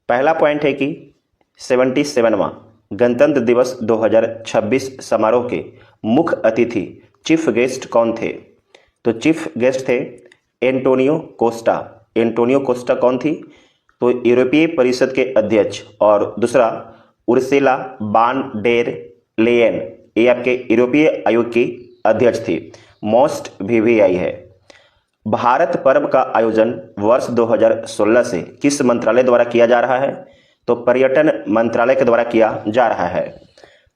पहला पॉइंट है कि 77वां गणतंत्र दिवस 2026 समारोह के मुख्य अतिथि चीफ गेस्ट कौन थे? तो चीफ गेस्ट थे एंटोनियो कोस्टा। एंटोनियो कोस्टा कौन थी? तो यूरोपीय परिषद के अध्यक्ष। और दूसरा उर्सुला वान डेर लेयन, ये आपके यूरोपीय आयोग की अध्यक्ष थी। मोस्ट वीवीआई है। भारत पर्व का आयोजन वर्ष 2016 से किस मंत्रालय द्वारा किया जा रहा है? तो पर्यटन मंत्रालय के द्वारा किया जा रहा है।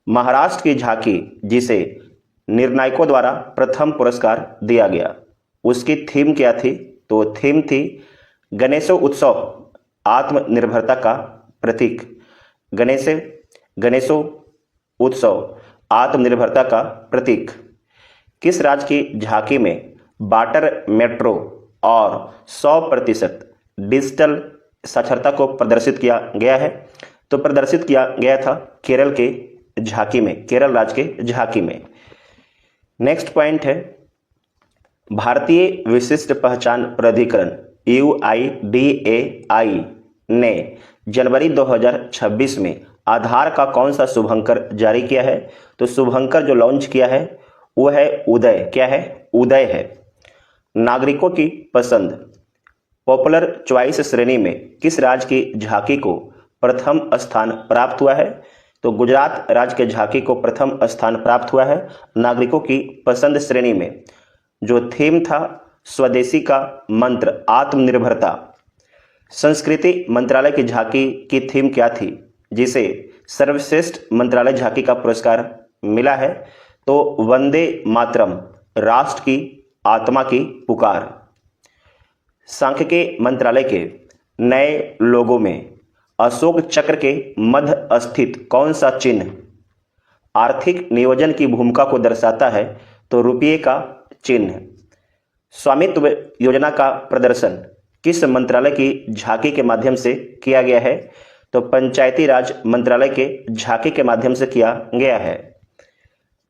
महाराष्ट्र की झांकी जिसे निर्णायकों द्वारा प्रथम पुरस्कार दिया गया, उसकी थीम क्या थी? तो थीम थी गणेशोत्सव आत्मनिर्भरता का प्रतीक। गणेशोत्सव आत्मनिर्भरता का प्रतीक। किस राज्य की झांकी में वाटर मेट्रो और 100% डिजिटल साक्षरता को प्रदर्शित किया गया है? तो प्रदर्शित किया गया था केरल के झांकी में, केरल राज्य के झांकी में। नेक्स्ट पॉइंट है भारतीय विशिष्ट पहचान प्राधिकरण UIDAI ने जनवरी 2026 में आधार का कौन सा शुभंकर जारी किया है? तो शुभंकर जो लॉन्च किया है वो है उदय। क्या है? उदय है। नागरिकों की पसंद पॉपुलर चॉइस श्रेणी में किस राज्य की झांकी को प्रथम स्थान प्राप्त हुआ है? तो गुजरात राज्य के झांकी को प्रथम स्थान प्राप्त हुआ है नागरिकों की पसंद श्रेणी में। जो थीम था स्वदेशी का मंत्र आत्मनिर्भरता। संस्कृति मंत्रालय की झांकी की थीम क्या थी जिसे सर्वश्रेष्ठ मंत्रालय झांकी का पुरस्कार मिला है? तो वंदे मातरम, राष्ट्र की आत्मा की पुकार। सांख्यिकी मंत्रालय के नए लोगों में अशोक चक्र के मध्य स्थित कौन सा चिन्ह आर्थिक नियोजन की भूमिका को दर्शाता है? तो रुपये का चिन्ह। स्वामित्व योजना का प्रदर्शन किस मंत्रालय की झांकी के माध्यम से किया गया है? तो पंचायती राज मंत्रालय के झांकी के माध्यम से किया गया है।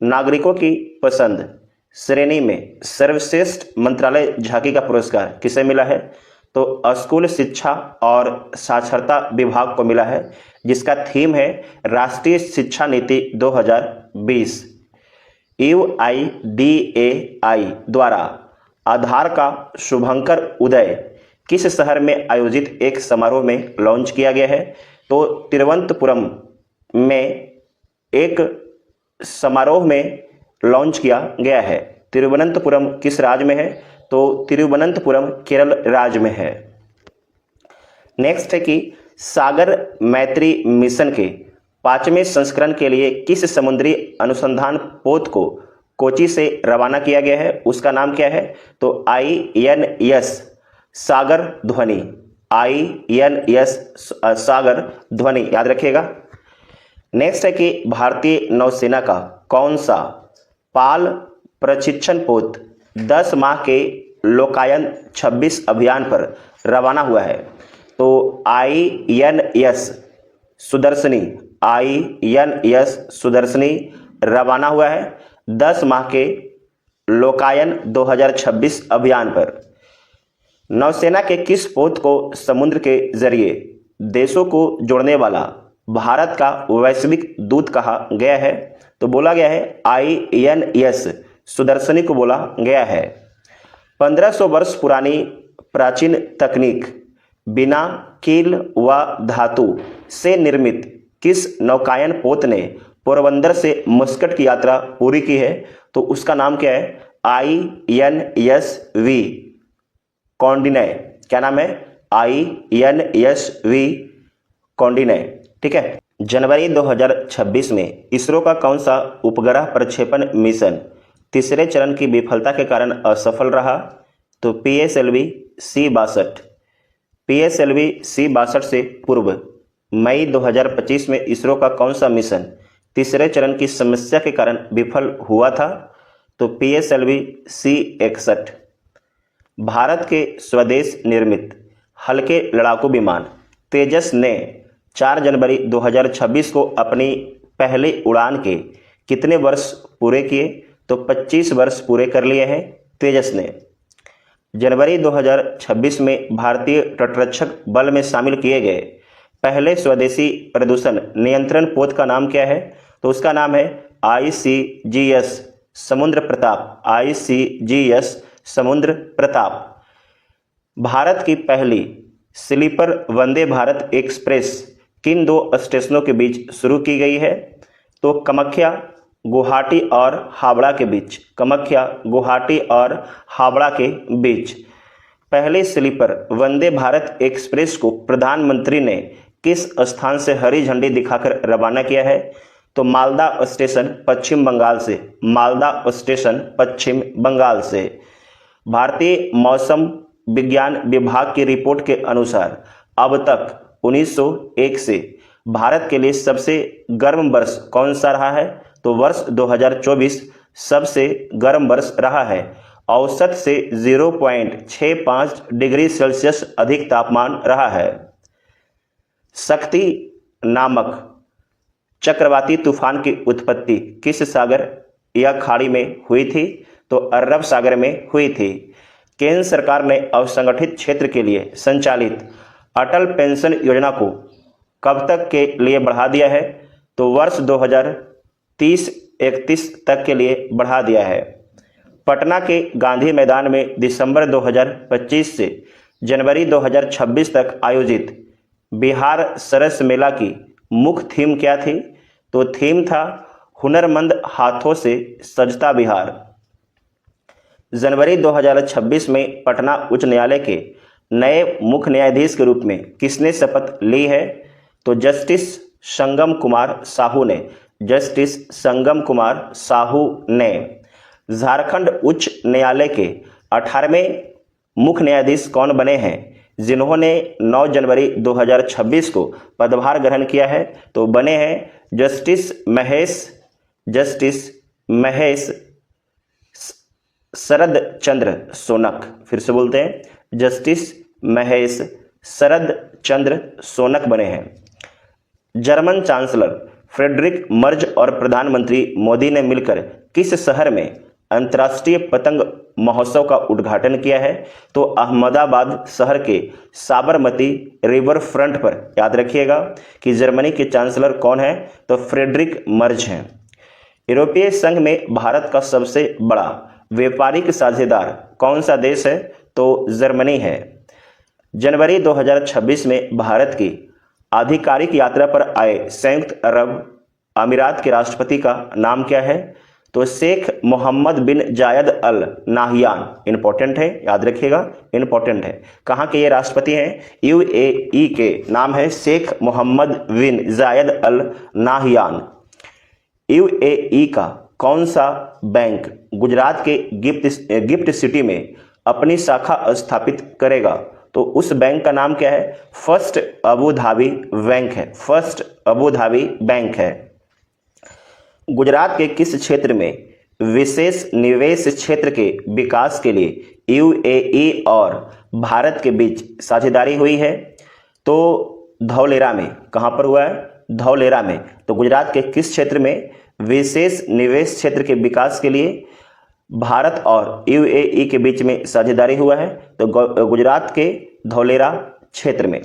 नागरिकों की पसंद श्रेणी में सर्वश्रेष्ठ मंत्रालय झांकी का पुरस्कार किसे मिला है? तो स्कूल शिक्षा और साक्षरता विभाग को मिला है, जिसका थीम है राष्ट्रीय शिक्षा नीति 2020। UIDAI द्वारा आधार का शुभंकर उदय किस शहर में आयोजित एक समारोह में लॉन्च किया गया है? तो तिरुवनंतपुरम में एक समारोह में लॉन्च किया गया है। तिरुवनंतपुरम किस राज्य में है? तो तिरुवनंतपुरम केरल राज्य में है। नेक्स्ट है कि सागर मैत्री मिशन के 5वें संस्करण के लिए किस समुद्री अनुसंधान पोत को कोची से रवाना किया गया है? उसका नाम क्या है? तो INS सागर ध्वनि। INS सागर ध्वनि, याद रखिएगा। नेक्स्ट है कि भारतीय नौसेना का कौन सा पाल प्रशिक्षण पोत 10 माह के लोकायन 26 अभियान पर रवाना हुआ है? तो INS सुदर्शनी। INS सुदर्शनी रवाना हुआ है 10 माह के लोकायन 2026 अभियान पर। नौसेना के किस पोत को समुद्र के जरिए देशों को जोड़ने वाला भारत का वैश्विक दूत कहा गया है? तो बोला गया है INS सुदर्शनी को बोला गया है। 1500 वर्ष पुरानी प्राचीन तकनीक बिना कील व धातु से निर्मित किस नौकायन पोत ने पोरबंदर से मस्कट की यात्रा पूरी की है? तो उसका नाम क्या है? INSV कौंडिन्य। क्या नाम है? INSV कौंडिन्य। ठीक है। जनवरी 2026 में इसरो का कौन सा उपग्रह प्रक्षेपण मिशन तीसरे चरण की विफलता के कारण असफल रहा? तो PSLV C-62। PSLV C-62 से पूर्व मई 2025 में इसरो का कौन सा मिशन तीसरे चरण की समस्या के कारण विफल हुआ था? तो PSLV C-61। भारत के स्वदेश निर्मित हल्के लड़ाकू विमान तेजस ने 4 जनवरी 2026 को अपनी पहली उड़ान के कितने वर्ष पूरे किए? तो 25 वर्ष पूरे कर लिए हैं तेजस ने। जनवरी 2026 में भारतीय तटरक्षक बल में शामिल किए गए पहले स्वदेशी प्रदूषण नियंत्रण पोत का नाम क्या है? तो उसका नाम है ICGS समुद्र प्रताप, ICGS समुद्र प्रताप। भारत की पहली स्लीपर वंदे भारत एक्सप्रेस किन 2 स्टेशनों के बीच शुरू की गई है? तो कामाख्या गुवाहाटी और हावड़ा के बीच, कामाख्या गुवाहाटी और हावड़ा के बीच। पहले स्लीपर वंदे भारत एक्सप्रेस को प्रधानमंत्री ने किस स्थान से हरी झंडी दिखाकर रवाना किया है? तो मालदा स्टेशन पश्चिम बंगाल से, मालदा स्टेशन पश्चिम बंगाल से। भारतीय मौसम विज्ञान विभाग की रिपोर्ट के अनुसार अब तक 1901 से भारत के लिए सबसे गर्म वर्ष कौन सा रहा है? तो वर्ष 2024 सबसे गर्म वर्ष रहा है। औसत से 0.65 डिग्री सेल्सियस अधिक तापमान रहा है। शक्ति नामक चक्रवाती तूफान की उत्पत्ति किस सागर या खाड़ी में हुई थी? तो अरब सागर में हुई थी। केंद्र सरकार ने असंगठित क्षेत्र के लिए संचालित अटल पेंशन योजना को कब तक के लिए बढ़ा दिया है? तो वर्ष 2030-31 तक के लिए बढ़ा दिया है। पटना के गांधी मैदान में दिसंबर 2025 से जनवरी 2026 तक आयोजित बिहार सरस मेला की मुख्य थीम क्या थी? तो थीम था हुनरमंद हाथों से सजता बिहार। जनवरी 2026 में पटना उच्च न्यायालय के नए मुख्य न्यायाधीश के रूप में किसने शपथ ली है? तो जस्टिस संगम कुमार साहू ने, जस्टिस संगम कुमार साहू ने। झारखंड उच्च न्यायालय के 18वें मुख्य न्यायाधीश कौन बने हैं जिन्होंने 9 जनवरी 2026 को पदभार ग्रहण किया है? तो बने हैं जस्टिस महेश शरद चंद्र सोनक। फिर से बोलते हैं, जस्टिस महेश शरद चंद्र सोनक बने हैं। जर्मन चांसलर फ्रेडरिक मर्ज और प्रधानमंत्री मोदी ने मिलकर किस शहर में अंतर्राष्ट्रीय पतंग महोत्सव का उद्घाटन किया है? तो अहमदाबाद शहर के साबरमती रिवर फ्रंट पर। याद रखिएगा कि जर्मनी के चांसलर कौन है? तो फ्रेडरिक मर्ज हैं। यूरोपीय संघ में भारत का सबसे बड़ा व्यापारिक साझेदार कौन सा देश है? तो जर्मनी है। जनवरी 2026 में भारत की आधिकारिक यात्रा पर आए संयुक्त अरब अमीरात के राष्ट्रपति का नाम क्या है? तो शेख मोहम्मद बिन जायद अल नाहियान। इंपॉर्टेंट है, याद रखिएगा, इंपॉर्टेंट है। कहाँ के ये राष्ट्रपति हैं? UAE के। नाम है शेख मोहम्मद बिन जायद अल नाहियान। UAE का कौन सा बैंक गुजरात के गिफ्ट सिटी में अपनी शाखा स्थापित करेगा? तो उस बैंक का नाम क्या है? फर्स्ट अबू धाबी बैंक है, फर्स्ट अबू धाबी बैंक है। गुजरात के किस क्षेत्र में विशेष निवेश क्षेत्र के विकास के लिए UAE और भारत के बीच साझेदारी हुई है? तो धौलेरा में। कहाँ पर हुआ है? धौलेरा में। तो गुजरात के किस क्षेत्र में विशेष निवेश क्षेत्र के विकास के लिए भारत और UAE के बीच में साझेदारी हुआ है? तो गुजरात के धौलेरा क्षेत्र में।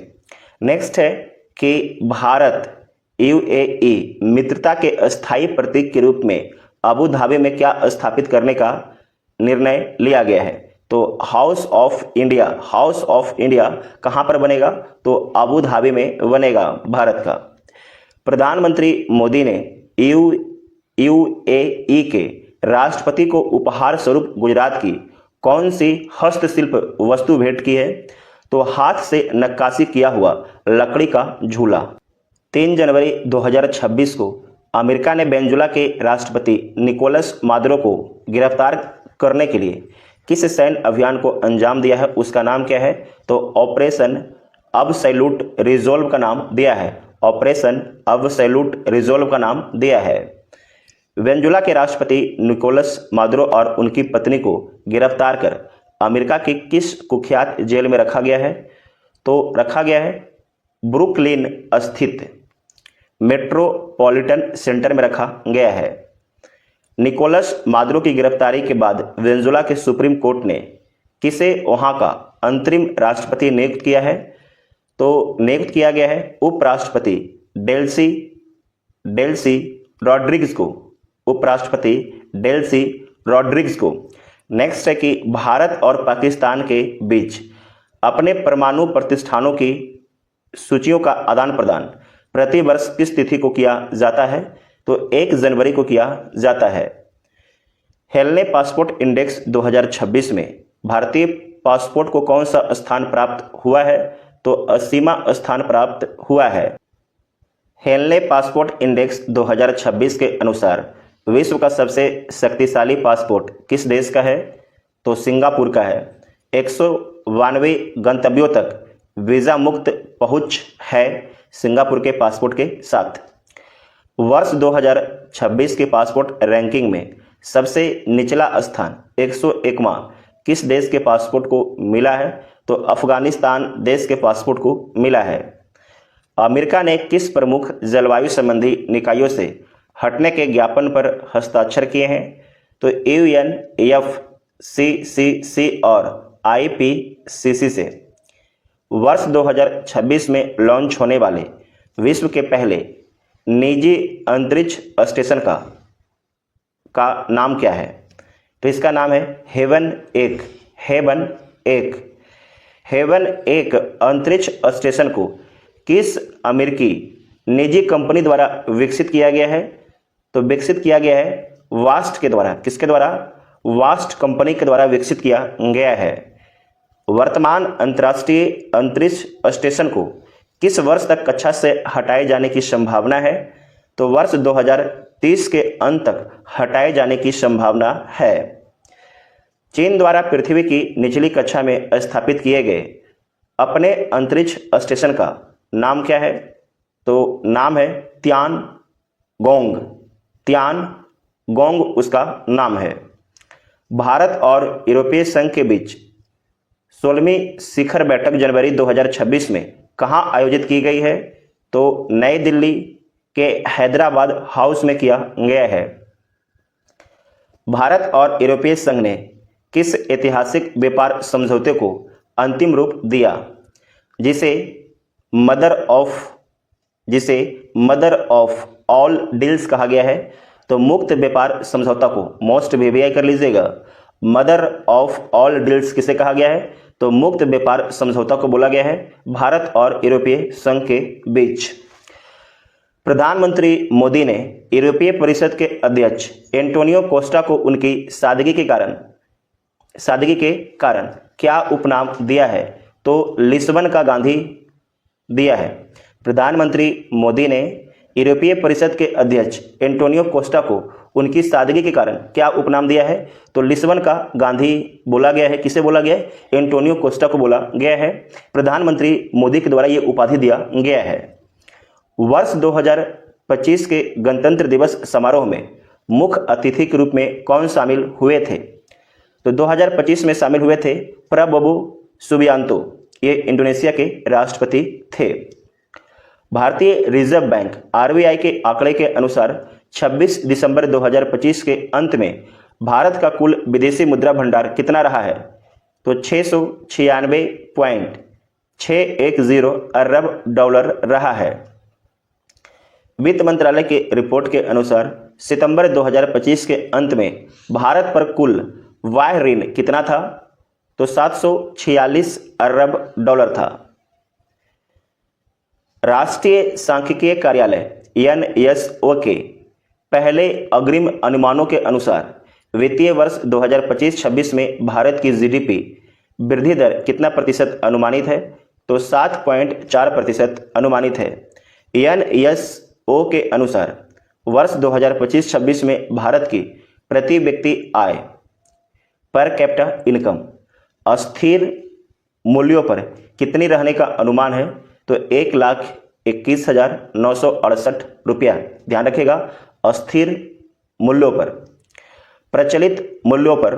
नेक्स्ट है कि भारत UAE मित्रता के अस्थायी प्रतीक के रूप में अबू धाबी में क्या स्थापित करने का निर्णय लिया गया है? तो हाउस ऑफ इंडिया कहां पर बनेगा? तो अबू धाबी में बनेगा भारत का। प्रधानमंत्री मोदी ने UAE के राष्ट्रपति को उपहार स्वरूप गुजरात की कौन सी हस्तशिल्प वस्तु भेंट की है? तो हाथ से नक्काशी किया हुआ लकड़ी का झूला। 3 जनवरी 2026 को अमेरिका ने वेनेजुएला के राष्ट्रपति निकोलस मादुरो को गिरफ्तार करने के लिए किस सैन्य अभियान को अंजाम दिया है? उसका नाम क्या है? तो ऑपरेशन अब्सोल्यूट रिजॉल्व का नाम दिया है, ऑपरेशन अब्सोल्यूट रिजॉल्व का नाम दिया है। वेनेजुएला के राष्ट्रपति निकोलस मादुरो और उनकी पत्नी को गिरफ्तार कर अमेरिका की किस कुख्यात जेल में रखा गया है? तो रखा गया है ब्रुकलिन स्थित मेट्रोपॉलिटन सेंटर में रखा गया है। निकोलस मादुरो की गिरफ्तारी के बाद वेनेजुएला के सुप्रीम कोर्ट ने किसे वहां का अंतरिम राष्ट्रपति नियुक्त किया है? तो नियुक्त किया गया है उपराष्ट्रपति डेल्सी रॉड्रिग्स को, उपराष्ट्रपति डेल्सी रॉड्रिग्स को। नेक्स्ट है कि भारत और पाकिस्तान के बीच अपने परमाणु प्रतिष्ठानों की सूचियों का आदान प्रदान प्रति वर्ष किस तिथि को किया जाता है? तो 1 जनवरी को किया जाता है। हेलने पासपोर्ट इंडेक्स 2026 में भारतीय पासपोर्ट को कौन सा स्थान प्राप्त हुआ है? तो 80वां स्थान प्राप्त हुआ है। हेलने पासपोर्ट इंडेक्स 2026 के अनुसार विश्व का सबसे शक्तिशाली पासपोर्ट किस देश का है? तो सिंगापुर का है। 192 गंतव्यों तक वीजा मुक्त पहुंच है सिंगापुर के पासपोर्ट के साथ। वर्ष 2026 के पासपोर्ट रैंकिंग में सबसे निचला स्थान 101वां किस देश के पासपोर्ट को मिला है? तो अफगानिस्तान देश के पासपोर्ट को मिला है। अमेरिका ने किस प्रमुख जलवायु संबंधी निकायों से हटने के ज्ञापन पर हस्ताक्षर किए हैं? तो UNFCCC और IPCC से। वर्ष 2026 में लॉन्च होने वाले विश्व के पहले निजी अंतरिक्ष स्टेशन का नाम क्या है? तो इसका नाम है हेवन 1। हेवन 1 अंतरिक्ष स्टेशन को किस अमेरिकी निजी कंपनी द्वारा विकसित किया गया है? तो विकसित किया गया है वास्ट के द्वारा। किसके द्वारा? वास्ट कंपनी के द्वारा विकसित किया गया है। वर्तमान अंतर्राष्ट्रीय अंतरिक्ष स्टेशन को किस वर्ष तक कक्षा से हटाए जाने की संभावना है? तो वर्ष 2030 के अंत तक हटाए जाने की संभावना है। चीन द्वारा पृथ्वी की निचली कक्षा में स्थापित किए गए अपने अंतरिक्ष स्टेशन का नाम क्या है? तो नाम है तियानगोंग उसका नाम है। भारत और यूरोपीय संघ के बीच 16वीं शिखर बैठक जनवरी 2026 में कहाँ आयोजित की गई है? तो नई दिल्ली के हैदराबाद हाउस में किया गया है। भारत और यूरोपीय संघ ने किस ऐतिहासिक व्यापार समझौते को अंतिम रूप दिया जिसे मदर ऑफ ऑल डील्स कहा गया है? तो मुक्त व्यापार समझौता को मोस्ट VVI कर लीजिएगा। मदर ऑफ ऑल डील्स किसे कहा गया है? तो मुक्त व्यापार समझौता को बोला गया है भारत और यूरोपीय संघ के बीच। प्रधानमंत्री मोदी ने यूरोपीय परिषद के अध्यक्ष एंटोनियो कोस्टा को उनकी सादगी के कारण क्या उपनाम दिया है? तो लिस्बन का गांधी दिया है। प्रधानमंत्री मोदी ने यूरोपीय परिषद के अध्यक्ष एंटोनियो कोस्टा को उनकी सादगी के कारण क्या उपनाम दिया है? तो लिस्बन का गांधी बोला गया है। किसे बोला गया है? एंटोनियो कोस्टा को बोला गया है। प्रधानमंत्री मोदी के द्वारा यह उपाधि दिया गया है। वर्ष 2025 के गणतंत्र दिवस समारोह में मुख्य अतिथि के रूप में कौन शामिल हुए थे? तो 2025 में शामिल हुए थे प्रबोवो सुबियांतो। ये इंडोनेशिया के राष्ट्रपति थे। भारतीय रिजर्व बैंक RBI के आंकड़े के अनुसार 26 दिसंबर 2025 के अंत में भारत का कुल विदेशी मुद्रा भंडार कितना रहा है? तो 696.610 अरब डॉलर रहा है। वित्त मंत्रालय के रिपोर्ट के अनुसार सितंबर 2025 के अंत में भारत पर कुल बाह्य ऋण कितना था? तो 746 अरब डॉलर था। राष्ट्रीय सांख्यिकीय कार्यालय NSO के पहले अग्रिम अनुमानों के अनुसार वित्तीय वर्ष 2025-26 में भारत की GDP वृद्धि दर कितना प्रतिशत अनुमानित है? तो 7.4% अनुमानित है। NSO के अनुसार वर्ष 2025-26 में भारत की प्रति व्यक्ति आय पर कैपिटा इनकम अस्थिर मूल्यों पर कितनी रहने का अनुमान है? तो 1,21,968 रुपया। ध्यान रखिएगा, अस्थिर मूल्यों पर। प्रचलित मूल्यों पर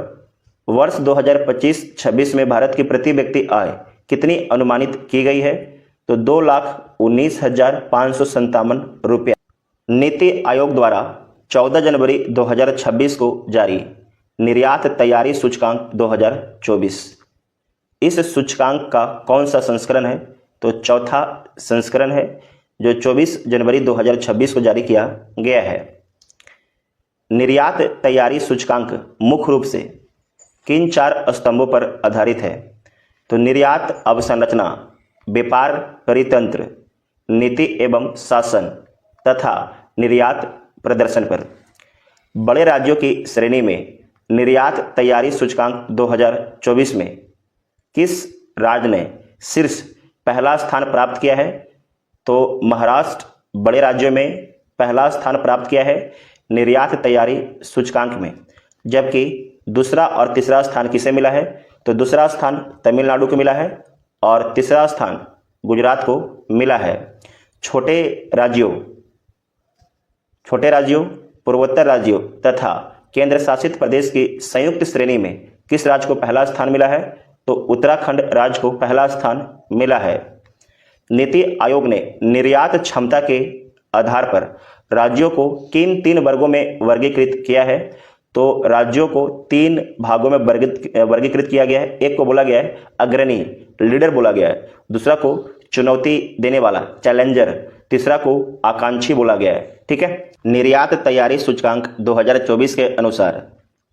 वर्ष 2025-26 में भारत की प्रति व्यक्ति आय कितनी अनुमानित की गई है? तो 2,19,557 रुपया। नीति आयोग द्वारा 14 जनवरी 2026 को जारी निर्यात तैयारी सूचकांक 2024, इस सूचकांक का कौन सा संस्करण है? तो चौथा संस्करण है जो 24 जनवरी 2026 को जारी किया गया है। निर्यात तैयारी सूचकांक मुख्य रूप से किन 4 स्तंभों पर आधारित है? तो निर्यात अवसंरचना, व्यापार परितंत्र, नीति एवं शासन तथा निर्यात प्रदर्शन पर। बड़े राज्यों की श्रेणी में निर्यात तैयारी सूचकांक 2024 में किस राज्य ने शीर्ष पहला स्थान प्राप्त किया है? तो महाराष्ट्र बड़े राज्यों में पहला स्थान प्राप्त किया है निर्यात तैयारी सूचकांक में, जबकि दूसरा और तीसरा स्थान किसे मिला है? तो दूसरा स्थान तमिलनाडु को मिला है और तीसरा स्थान गुजरात को मिला है। छोटे राज्यों, पूर्वोत्तर राज्यों तथा केंद्र शासित प्रदेश की संयुक्त श्रेणी में किस राज्य को पहला स्थान मिला है? तो उत्तराखंड राज्य को पहला स्थान मिला है। नीति आयोग ने निर्यात क्षमता के आधार पर राज्यों को किन 3 वर्गों में वर्गीकृत किया है? तो राज्यों को 3 भागों में वर्गीकृत किया गया है। एक को बोला गया है अग्रणी, लीडर बोला गया है, दूसरा को चुनौती देने वाला, चैलेंजर, तीसरा को आकांक्षी बोला गया है। ठीक है। निर्यात तैयारी सूचकांक 2024 के अनुसार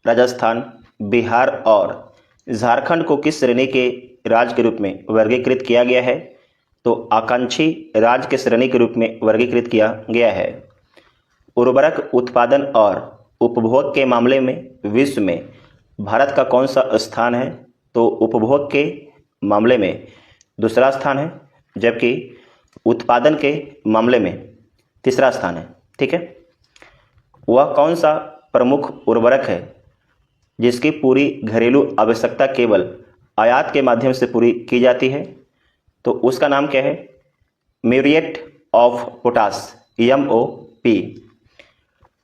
राजस्थान, बिहार और झारखंड को किस श्रेणी के राज्य के रूप में वर्गीकृत किया गया है? तो आकांक्षी राज्य के श्रेणी के रूप में वर्गीकृत किया गया है। उर्वरक उत्पादन और उपभोग के मामले में विश्व में भारत का कौन सा स्थान है? तो उपभोग के मामले में दूसरा स्थान है, जबकि उत्पादन के मामले में तीसरा स्थान है। ठीक है। वह कौन सा प्रमुख उर्वरक है जिसकी पूरी घरेलू आवश्यकता केवल आयात के माध्यम से पूरी की जाती है? तो उसका नाम क्या है? Muriate of potash, MOP।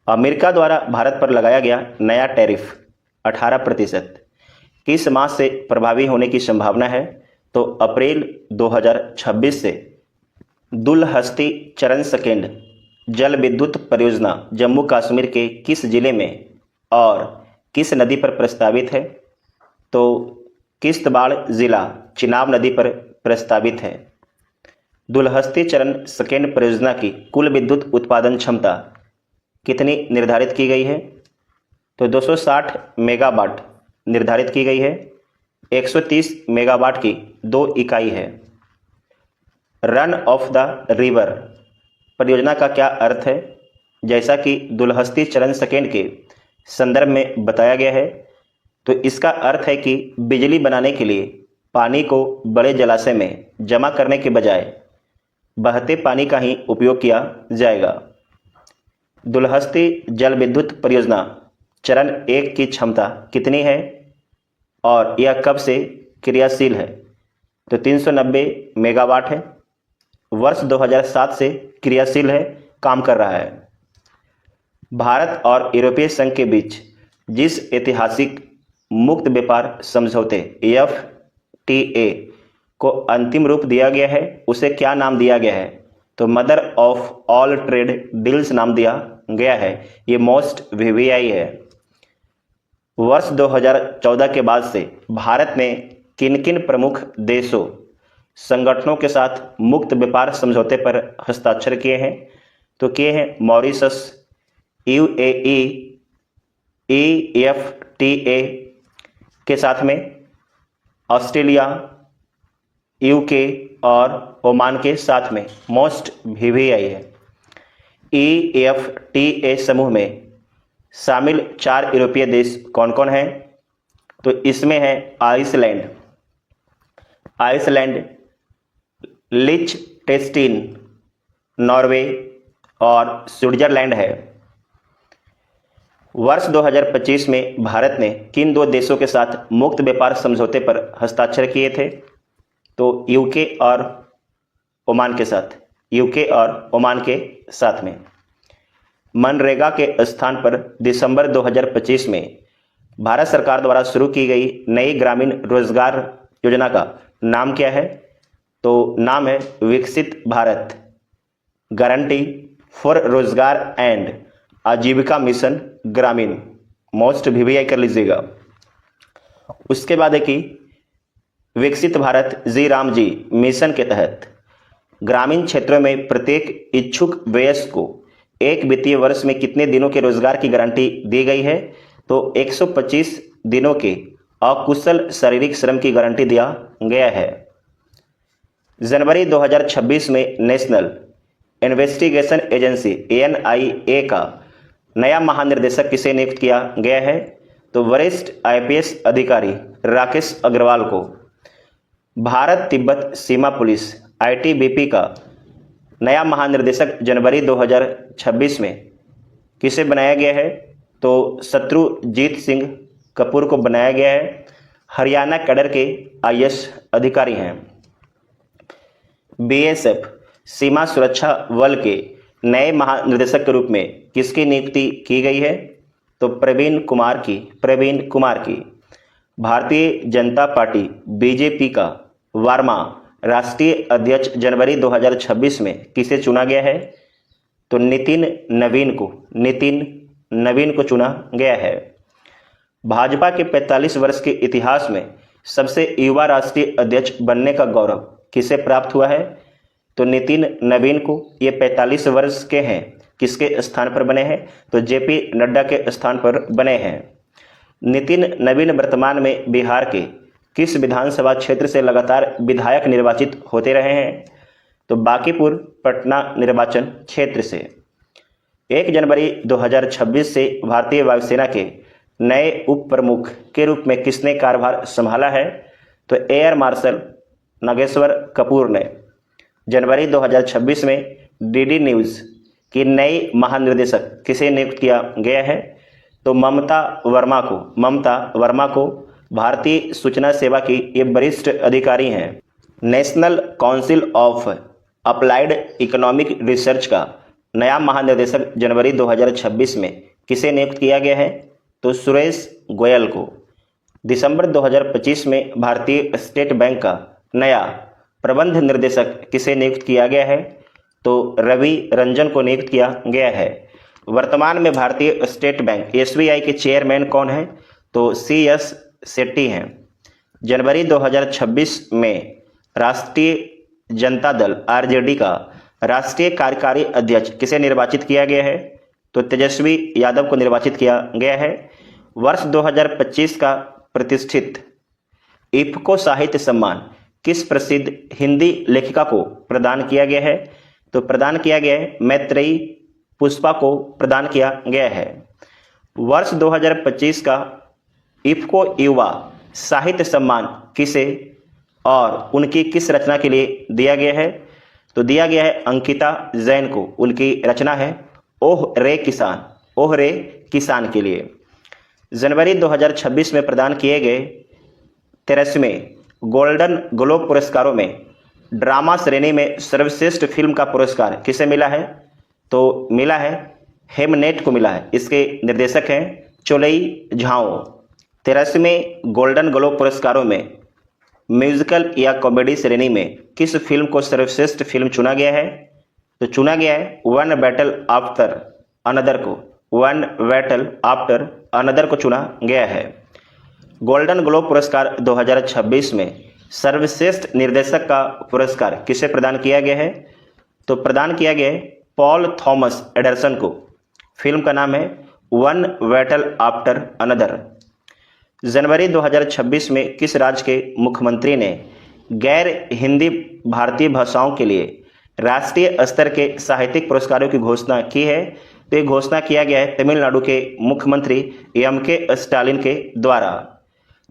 America द्वारा भारत पर लगाया गया नया टैरिफ 18% किस माह से प्रभावी होने की संभावना है? तो अप्रैल 2026 से। दुलहस्ती चरण सेकेंड जल विद्युत परियोजना जम्मू कश्मीर के किस जिले में और किस नदी पर प्रस्तावित है? तो किश्तवाड़ जिला चिनाब नदी पर प्रस्तावित है। दुलहस्ती चरण सेकेंड परियोजना की कुल विद्युत उत्पादन क्षमता कितनी निर्धारित की गई है? तो 260 मेगावाट निर्धारित की गई है। 130 मेगावाट की 2 इकाई है। रन ऑफ द रिवर परियोजना का क्या अर्थ है? जैसा कि दुलहस्ती चरण सेकेंड के संदर्भ में बताया गया है, तो इसका अर्थ है कि बिजली बनाने के लिए पानी को बड़े जलाशय में जमा करने के बजाय बहते पानी का ही उपयोग किया जाएगा। दुलहस्ती जल विद्युत परियोजना चरण 1 की क्षमता कितनी है और यह कब से क्रियाशील है? तो 390 मेगावाट है। वर्ष 2007 से क्रियाशील है, काम कर रहा है। भारत और यूरोपीय संघ के बीच जिस ऐतिहासिक मुक्त व्यापार समझौते FTA को अंतिम रूप दिया गया है, उसे क्या नाम दिया गया है? तो mother of all trade deals नाम दिया गया है। ये मोस्ट VVI है। वर्ष 2014 के बाद से भारत ने किन किन प्रमुख देशों संगठनों के साथ मुक्त व्यापार समझौते पर हस्ताक्षर किए हैं? तो किए हैं मॉरिशस, UAE, EFTA के साथ में, ऑस्ट्रेलिया, UK और ओमान के साथ में। मोस्ट VVI है। EFTA समूह में शामिल 4 यूरोपीय देश कौन कौन हैं? तो इसमें है आइसलैंड, लिechtenstein, नॉर्वे और स्विट्जरलैंड है। वर्ष 2025 में भारत ने किन 2 देशों के साथ मुक्त व्यापार समझौते पर हस्ताक्षर किए थे? तो UK और ओमान के साथ में। मनरेगा के स्थान पर दिसंबर 2025 में भारत सरकार द्वारा शुरू की गई नई ग्रामीण रोजगार योजना का नाम क्या है? तो नाम है विकसित भारत गारंटी फॉर रोजगार एंड आजीविका मिशन ग्रामीण। मोस्ट VVI कर लीजिएगा। उसके बाद है कि विकसित भारत जी राम जी मिशन के तहत ग्रामीण क्षेत्रों में प्रत्येक इच्छुक वयस्क को एक वित्तीय वर्ष में कितने दिनों के रोजगार की गारंटी दी गई है? तो 125 दिनों के अकुशल शारीरिक श्रम की गारंटी दिया गया है। जनवरी 2026 में नेशनल इन्वेस्टिगेशन एजेंसी NIA का नया महानिर्देशक किसे नियुक्त किया गया है? तो वरिष्ठ IPS अधिकारी राकेश अग्रवाल को। भारत तिब्बत सीमा पुलिस ITBP का नया महानिर्देशक जनवरी 2026 में किसे बनाया गया है? तो शत्रुजीत सिंह कपूर को बनाया गया है। हरियाणा कैडर के IS अधिकारी हैं। BSF सीमा सुरक्षा बल के नए महानिदेशक के रूप में किसकी नियुक्ति की गई है? तो प्रवीण कुमार की। भारतीय जनता पार्टी BJP का वर्मा राष्ट्रीय अध्यक्ष जनवरी 2026 में किसे चुना गया है? तो नितिन नवीन को चुना गया है। भाजपा के 45 वर्ष के इतिहास में सबसे युवा राष्ट्रीय अध्यक्ष बनने का गौरव किसे प्राप्त हुआ है? तो नितिन नवीन को। ये 45 वर्ष के हैं, किसके स्थान पर बने हैं? तो JP नड्डा के स्थान पर बने हैं। नितिन नवीन वर्तमान में बिहार के किस विधानसभा क्षेत्र से लगातार विधायक निर्वाचित होते रहे हैं? तो बांकीपुर पटना निर्वाचन क्षेत्र से। 1 जनवरी 2026 से भारतीय वायुसेना के नए उप प्रमुख के रूप में किसने कार्यभार संभाला है? तो एयर मार्शल नागेश्वर कपूर ने। जनवरी 2026 में DD न्यूज़ की नई महानिर्देशक किसे नियुक्त किया गया है? तो ममता वर्मा को। भारतीय सूचना सेवा की ये वरिष्ठ अधिकारी हैं। National council of applied economic research का नया महानिर्देशक जनवरी 2026 में किसे नियुक्त किया गया है? तो सुरेश गोयल को। दिसंबर 2025 में भारतीय स्टेट बैंक का नया प्रबंध निर्देशक किसे नियुक्त किया गया है? तो रवि रंजन को नियुक्त किया गया है। वर्तमान में भारतीय स्टेट बैंक SBI के चेयरमैन कौन है? तो CS शेट्टी हैं। जनवरी 2026 में राष्ट्रीय जनता दल RJD का राष्ट्रीय कार्यकारी अध्यक्ष किसे निर्वाचित किया गया है? तो तेजस्वी यादव को निर्वाचित किया गया है। वर्ष 2025 का प्रतिष्ठित IFFCO साहित्य सम्मान किस प्रसिद्ध हिंदी लेखिका को प्रदान किया गया है? तो प्रदान किया गया है मैत्रेयी पुष्पा को प्रदान किया गया है। वर्ष 2025 का IFFCO युवा साहित्य सम्मान किसे और उनकी किस रचना के लिए दिया गया है? तो दिया गया है अंकिता जैन को। उनकी रचना है ओह रे किसान के लिए। जनवरी 2026 में प्रदान किए गए 13वें गोल्डन ग्लोब पुरस्कारों में ड्रामा श्रेणी में सर्वश्रेष्ठ फिल्म का पुरस्कार किसे मिला है? तो मिला है हेमनेट को मिला है। इसके निर्देशक हैं चोलई झाओ। 13वें गोल्डन ग्लोब पुरस्कारों में म्यूजिकल या कॉमेडी श्रेणी में किस फिल्म को सर्वश्रेष्ठ फिल्म चुना गया है? तो चुना गया है वन बैटल आफ्टर अनदर को चुना गया है। गोल्डन ग्लोब पुरस्कार 2026 में सर्वश्रेष्ठ निर्देशक का पुरस्कार किसे प्रदान किया गया है? तो प्रदान किया गया है पॉल थॉमस एंडरसन को। फिल्म का नाम है वन बैटल आफ्टर अनदर। जनवरी 2026 में किस राज्य के मुख्यमंत्री ने गैर हिंदी भारतीय भाषाओं के लिए राष्ट्रीय स्तर के साहित्यिक पुरस्कारों की घोषणा की है? तो ये घोषणा किया गया है तमिलनाडु के मुख्यमंत्री MK स्टालिन के द्वारा।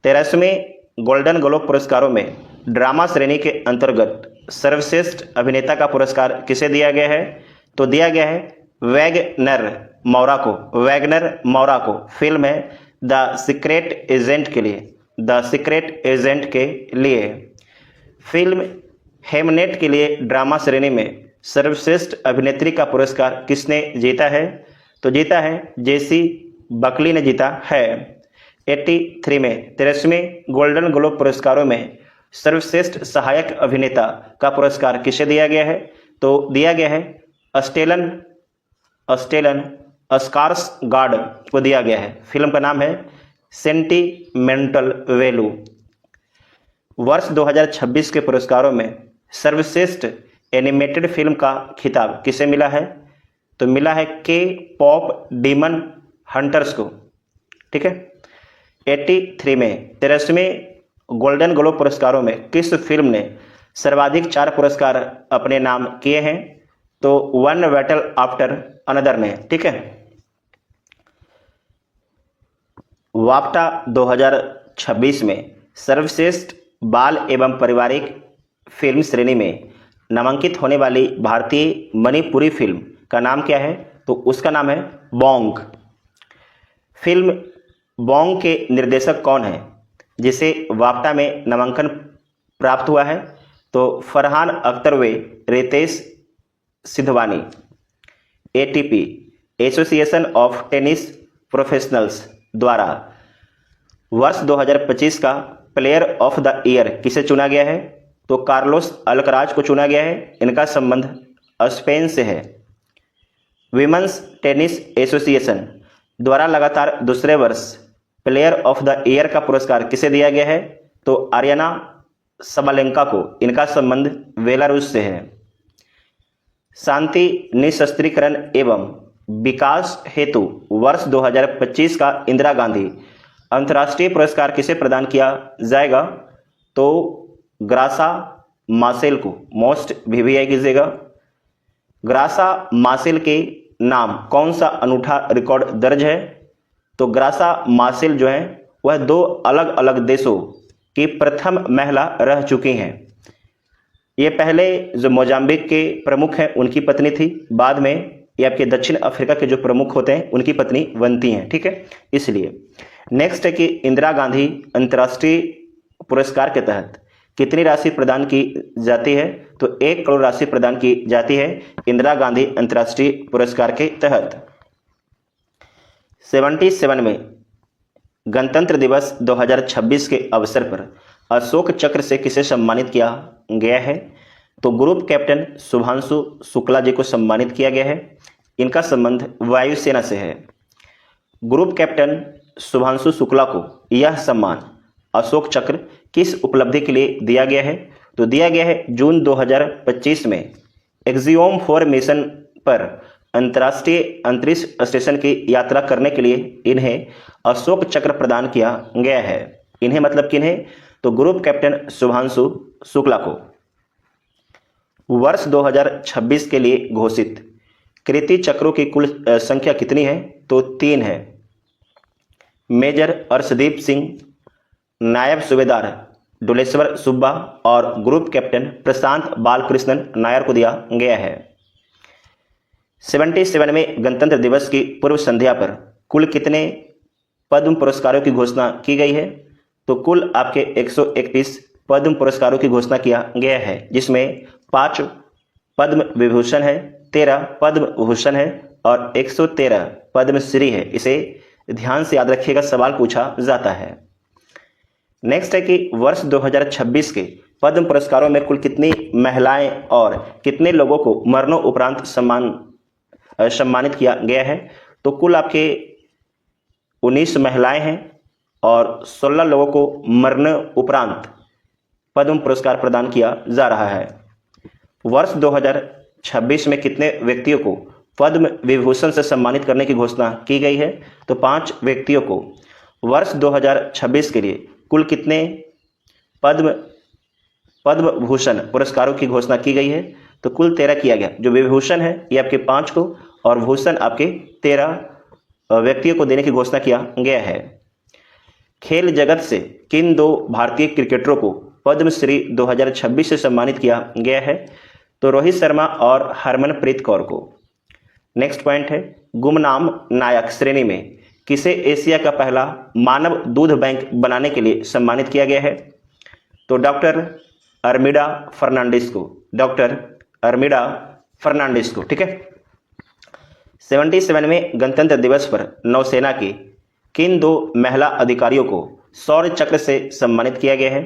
13वें गोल्डन ग्लोब पुरस्कारों में ड्रामा श्रेणी के अंतर्गत सर्वश्रेष्ठ अभिनेता का पुरस्कार किसे दिया गया है? तो दिया गया है वैगनर मौरा को। फिल्म है द सीक्रेट एजेंट के लिए। फिल्म हेमनेट के लिए ड्रामा श्रेणी में सर्वश्रेष्ठ अभिनेत्री का पुरस्कार किसने जीता है? तो जीता है जेसी बकली ने जीता है। 83 में 13वें गोल्डन ग्लोब पुरस्कारों में सर्वश्रेष्ठ सहायक अभिनेता का पुरस्कार किसे दिया गया है? तो दिया गया है अस्टेलन स्कार्सगार्ड को दिया गया है। फिल्म का नाम है सेंटिमेंटल वैल्यू। वर्ष 2026 के पुरस्कारों में सर्वश्रेष्ठ एनिमेटेड फिल्म का खिताब किसे मिला है? तो मिला है के पॉप डीमन हंटर्स को। ठीक है। 83 में 83वें गोल्डन ग्लोब पुरस्कारों में किस फिल्म ने सर्वाधिक 4 पुरस्कार अपने नाम किए हैं? तो वन बैटल आफ्टर अनदर ने। ठीक है। वाफ्टा 2026 में सर्वश्रेष्ठ बाल एवं पारिवारिक फिल्म श्रेणी में नामांकित होने वाली भारतीय मणिपुरी फिल्म का नाम क्या है? तो उसका नाम है बोंग। फिल्म बोंग के निर्देशक कौन है जिसे वाफ्टा में नामांकन प्राप्त हुआ है? तो फरहान अख्तर व Ritesh Sidhwani. ATP Association of Tennis Professionals द्वारा वर्ष 2025 का प्लेयर ऑफ द ईयर किसे चुना गया है? तो कार्लोस अल्कराज को चुना गया है। इनका संबंध स्पेन से है। विमेंस टेनिस एसोसिएशन द्वारा लगातार दूसरे वर्ष प्लेयर ऑफ द ईयर का पुरस्कार किसे दिया गया है? तो आर्याना सबलेंका को। इनका संबंध बेलारूस से है। शांति निशस्त्रीकरण एवं विकास हेतु वर्ष 2025 का इंदिरा गांधी अंतर्राष्ट्रीय पुरस्कार किसे प्रदान किया जाएगा? तो ग्रासा मासेल को। मोस्ट वीवीआई कीजिएगा। ग्रासा मासेल के नाम कौन सा अनूठा रिकॉर्ड दर्ज है? तो ग्रासा मासेल जो है वह 2 अलग अलग देशों की प्रथम महिला रह चुकी हैं। ये पहले जो मोजाम्बिक के प्रमुख हैं उनकी पत्नी थी, बाद में ये आपके दक्षिण अफ्रीका के जो प्रमुख होते हैं उनकी पत्नी बनती हैं। ठीक है। इसलिए नेक्स्ट है कि इंदिरा गांधी अंतर्राष्ट्रीय पुरस्कार के तहत कितनी राशि प्रदान की जाती है? तो 1 करोड़ राशि प्रदान की जाती है इंदिरा गांधी अंतर्राष्ट्रीय पुरस्कार के तहत। 77 में गणतंत्र दिवस 2026 के अवसर पर अशोक चक्र से किसे सम्मानित किया गया है? तो ग्रुप कैप्टन शुभांशु शुक्ला जी को सम्मानित किया गया है। इनका संबंध वायुसेना से है। ग्रुप कैप्टन शुभांशु शुक्ला को यह सम्मान अशोक चक्र किस उपलब्धि के लिए दिया गया है? तो दिया गया है जून 2025 में एक्सियोम 4 मिशन पर अंतर्राष्ट्रीय अंतरिक्ष स्टेशन की यात्रा करने के लिए इन्हें अशोक चक्र प्रदान किया गया है। इन्हें मतलब किन्हें? तो ग्रुप कैप्टन शुभांशु शुक्ला को। वर्ष 2026 के लिए घोषित कीर्ति चक्रों की कुल संख्या कितनी है? तो 3 है। मेजर अर्शदीप सिंह, नायब सूबेदार डुलेश्वर सुब्बा और ग्रुप कैप्टन प्रशांत बालकृष्णन नायर को दिया गया है। 77 में गणतंत्र दिवस की पूर्व संध्या पर कुल कितने पद्म पुरस्कारों की घोषणा की गई है? तो कुल आपके 131 पद्म पुरस्कारों की घोषणा किया गया है, जिसमें 5 पद्म विभूषण है, 13 पद्म भूषण है और 113 पद्मश्री है। इसे ध्यान से याद रखिएगा, सवाल पूछा जाता है। नेक्स्ट है कि वर्ष 2026 के पद्म पुरस्कारों में कुल कितनी महिलाएं और कितने लोगों को मरणोपरांत सम्मानित किया गया है? तो कुल आपके 19 महिलाएं हैं और 16 लोगों को मरणोपरांत पद्म पुरस्कार प्रदान किया जा रहा है। वर्ष 2026 में कितने व्यक्तियों को पद्म विभूषण से सम्मानित करने की घोषणा की गई है? तो 5 व्यक्तियों को। वर्ष 2026 के लिए कुल कितने पद्म भूषण पुरस्कारों की घोषणा की गई है? तो कुल 13 किया गया। जो विभूषण है ये आपके 5 को और भूषण आपके 13 व्यक्तियों को देने की घोषणा किया गया है। खेल जगत से किन 2 भारतीय क्रिकेटरों को पद्मश्री 2026 से सम्मानित किया गया है? तो रोहित शर्मा और हरमनप्रीत कौर को। नेक्स्ट पॉइंट है गुमनाम नायक श्रेणी में किसे एशिया का पहला मानव दूध बैंक बनाने के लिए सम्मानित किया गया है? तो डॉक्टर अर्मिडा फर्नांडिस को। डॉक्टर अर्मिडा फर्नांडिस को। ठीक है। 77 में गणतंत्र दिवस पर नौसेना की किन 2 महिला अधिकारियों को शौर्य चक्र से सम्मानित किया गया है?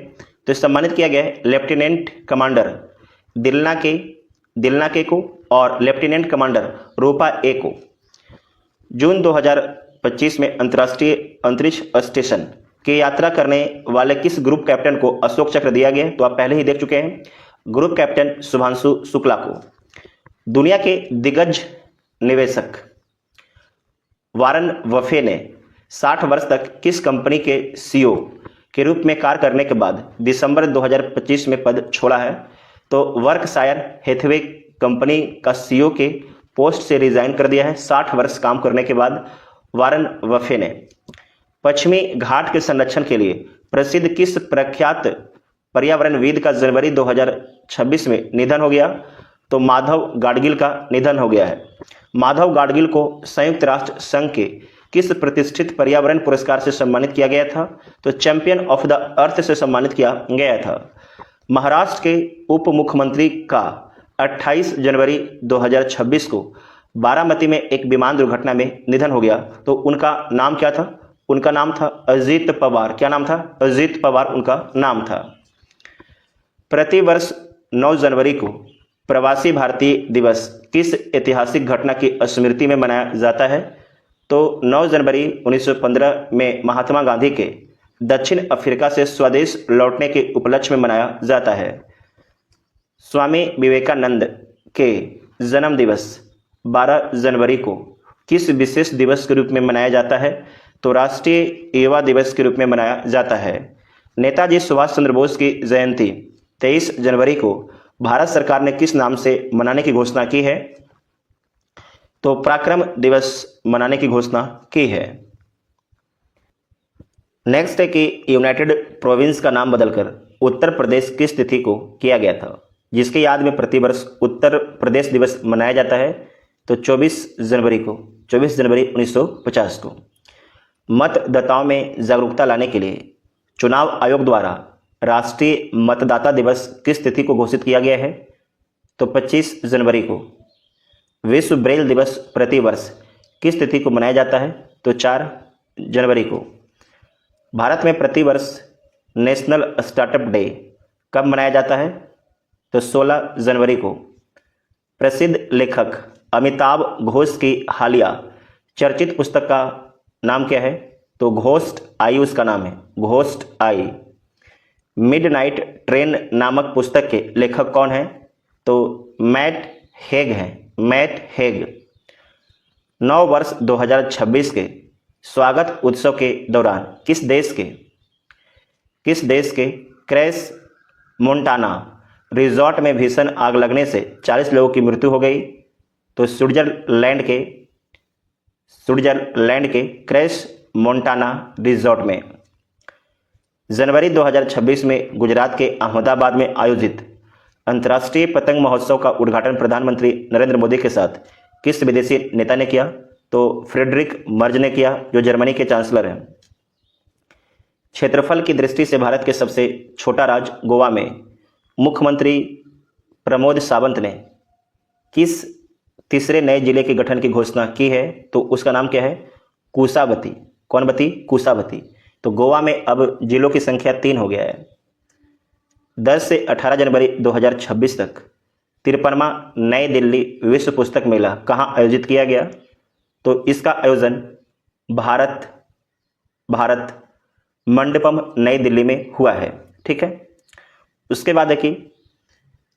तो सम्मानित किया गया है लेफ्टिनेंट कमांडर दिलना के को और लेफ्टिनेंट कमांडर रूपा ए को। जून 2025 में अंतर्राष्ट्रीय अंतरिक्ष स्टेशन की यात्रा करने वाले किस ग्रुप कैप्टन को अशोक चक्र दिया गया? तो आप पहले ही देख चुके हैं, ग्रुप कैप्टन शुभांशु शुक्ला को। दुनिया के दिग्गज निवेशक वारन बफे ने 60 वर्ष तक किस कंपनी के सीईओ के रूप में कार्य करने के बाद दिसंबर 2025 में पद छोड़ा है? तो वर्कशायर हैथवे कंपनी का सीईओ के पोस्ट से रिजाइन कर दिया है 60 वर्ष काम करने के बाद वारन बफे ने। पश्चिमी घाट के संरक्षण के लिए प्रसिद्ध किस प्रख्यात पर्यावरणविद का जनवरी 2026 में निधन हो गया? तो माधव गाडगिल का निधन हो गया है। माधव गाडगिल को संयुक्त राष्ट्र संघ के किस प्रतिष्ठित पर्यावरण पुरस्कार से सम्मानित किया गया था? तो चैंपियन ऑफ द अर्थ से सम्मानित किया गया था। महाराष्ट्र के उप मुख्यमंत्री का 28 जनवरी 2026 को बारामती में एक विमान दुर्घटना में निधन हो गया, तो उनका नाम क्या था? उनका नाम था अजित पवार। क्या नाम था? अजित पवार उनका नाम था। प्रतिवर्ष 9 जनवरी को प्रवासी भारतीय दिवस किस ऐतिहासिक घटना की स्मृति में मनाया जाता है? तो 9 जनवरी 1915 में महात्मा गांधी के दक्षिण अफ्रीका से स्वदेश लौटने के उपलक्ष्य में मनाया जाता है। स्वामी विवेकानंद के जन्म दिवस 12 जनवरी को किस विशेष दिवस के रूप में मनाया जाता है? तो राष्ट्रीय युवा दिवस के रूप में मनाया जाता है। नेताजी सुभाष चंद्र बोस की जयंती 23 जनवरी को भारत सरकार ने किस नाम से मनाने की घोषणा की है? तो पराक्रम दिवस मनाने की घोषणा की है। नेक्स्ट है कि यूनाइटेड प्रोविंस का नाम बदलकर उत्तर प्रदेश किस तिथि को किया गया था, जिसके याद में प्रतिवर्ष उत्तर प्रदेश दिवस मनाया जाता है? तो 24 जनवरी 1950 को। मतदाताओं में जागरूकता लाने के लिए चुनाव आयोग द्वारा राष्ट्रीय मतदाता दिवस किस तिथि को घोषित किया गया है? तो 25 जनवरी को। विश्व ब्रेल दिवस प्रतिवर्ष किस तिथि को मनाया जाता है? तो 4 जनवरी को। भारत में प्रतिवर्ष नेशनल स्टार्टअप डे कब मनाया जाता है? तो 16 जनवरी को। प्रसिद्ध लेखक अमिताभ घोष की हालिया चर्चित पुस्तक का नाम क्या है? तो घोस्ट आई उसका नाम है, घोस्ट आई। मिडनाइट ट्रेन नामक पुस्तक के लेखक कौन है? तो मैट हेग हैं, मैट हेग। 9 वर्ष 2026 के स्वागत उत्सव के दौरान किस देश के क्रैश मोंटाना रिजॉर्ट में भीषण आग लगने से 40 लोगों की मृत्यु हो गई? तो स्विट्जरलैंड के क्रैश मोंटाना रिजॉर्ट में। जनवरी 2026 में गुजरात के अहमदाबाद में आयोजित अंतर्राष्ट्रीय पतंग महोत्सव का उद्घाटन प्रधानमंत्री नरेंद्र मोदी के साथ किस विदेशी नेता ने किया? तो फ्रेडरिक मर्ज ने किया, जो जर्मनी के चांसलर हैं। क्षेत्रफल की दृष्टि से भारत के सबसे छोटा राज्य गोवा में मुख्यमंत्री प्रमोद सावंत ने किस तीसरे नए जिले के गठन की घोषणा की है? तो उसका नाम क्या है? कुशावती। कौन बती? कुशावती। तो गोवा में अब जिलों की संख्या 3 हो गया है। 10 से 18 जनवरी 2026 तक 53वां नई दिल्ली विश्व पुस्तक मेला कहाँ आयोजित किया गया? तो इसका आयोजन भारत मंडपम नई दिल्ली में हुआ है। ठीक है। उसके बाद है कि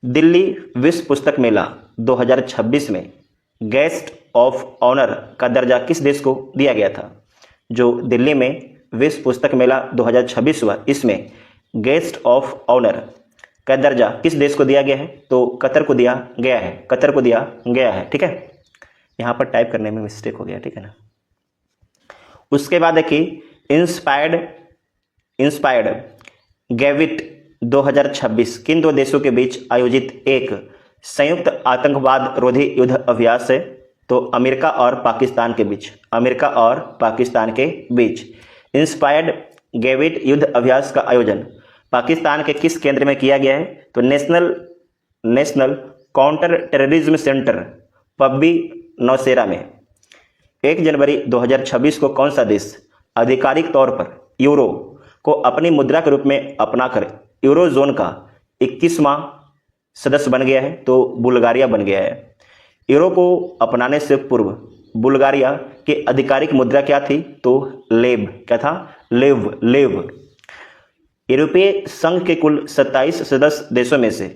दिल्ली विश्व पुस्तक मेला 2026 में गेस्ट ऑफ ऑनर का दर्जा किस देश को दिया गया था? जो दिल्ली में विश्व पुस्तक मेला 2026 हुआ, इसमें गेस्ट ऑफ ऑनर का दर्जा किस देश को दिया गया है? तो कतर को दिया गया है। ठीक है, यहाँ पर टाइप करने में मिस्टेक हो गया, ठीक है ना। उसके बाद है कि इंस्पायर्ड गैविट 2026 किन 2 देशों के बीच आयोजित एक संयुक्त आतंकवाद रोधी युद्ध अभ्यास है? तो अमेरिका और पाकिस्तान के बीच इंस्पायर्ड गैविट युद्ध अभ्यास का आयोजन पाकिस्तान के किस केंद्र में किया गया है? तो National Counter Terrorism Centre Pabbi Nowshera में। 1 जनवरी 2026 को कौन सा देश आधिकारिक तौर पर यूरो को अपनी मुद्रा के रूप में अपनाकर यूरोजोन का 21वां सदस्य बन गया है? तो बुल्गारिया बन गया है। यूरो को अपनाने से पूर्व बुल्गारिया की आधिकारिक मुद्रा क्या थी? तो लेव। क्या था? लेव। यूरोपीय संघ के कुल 27 सदस्य देशों में से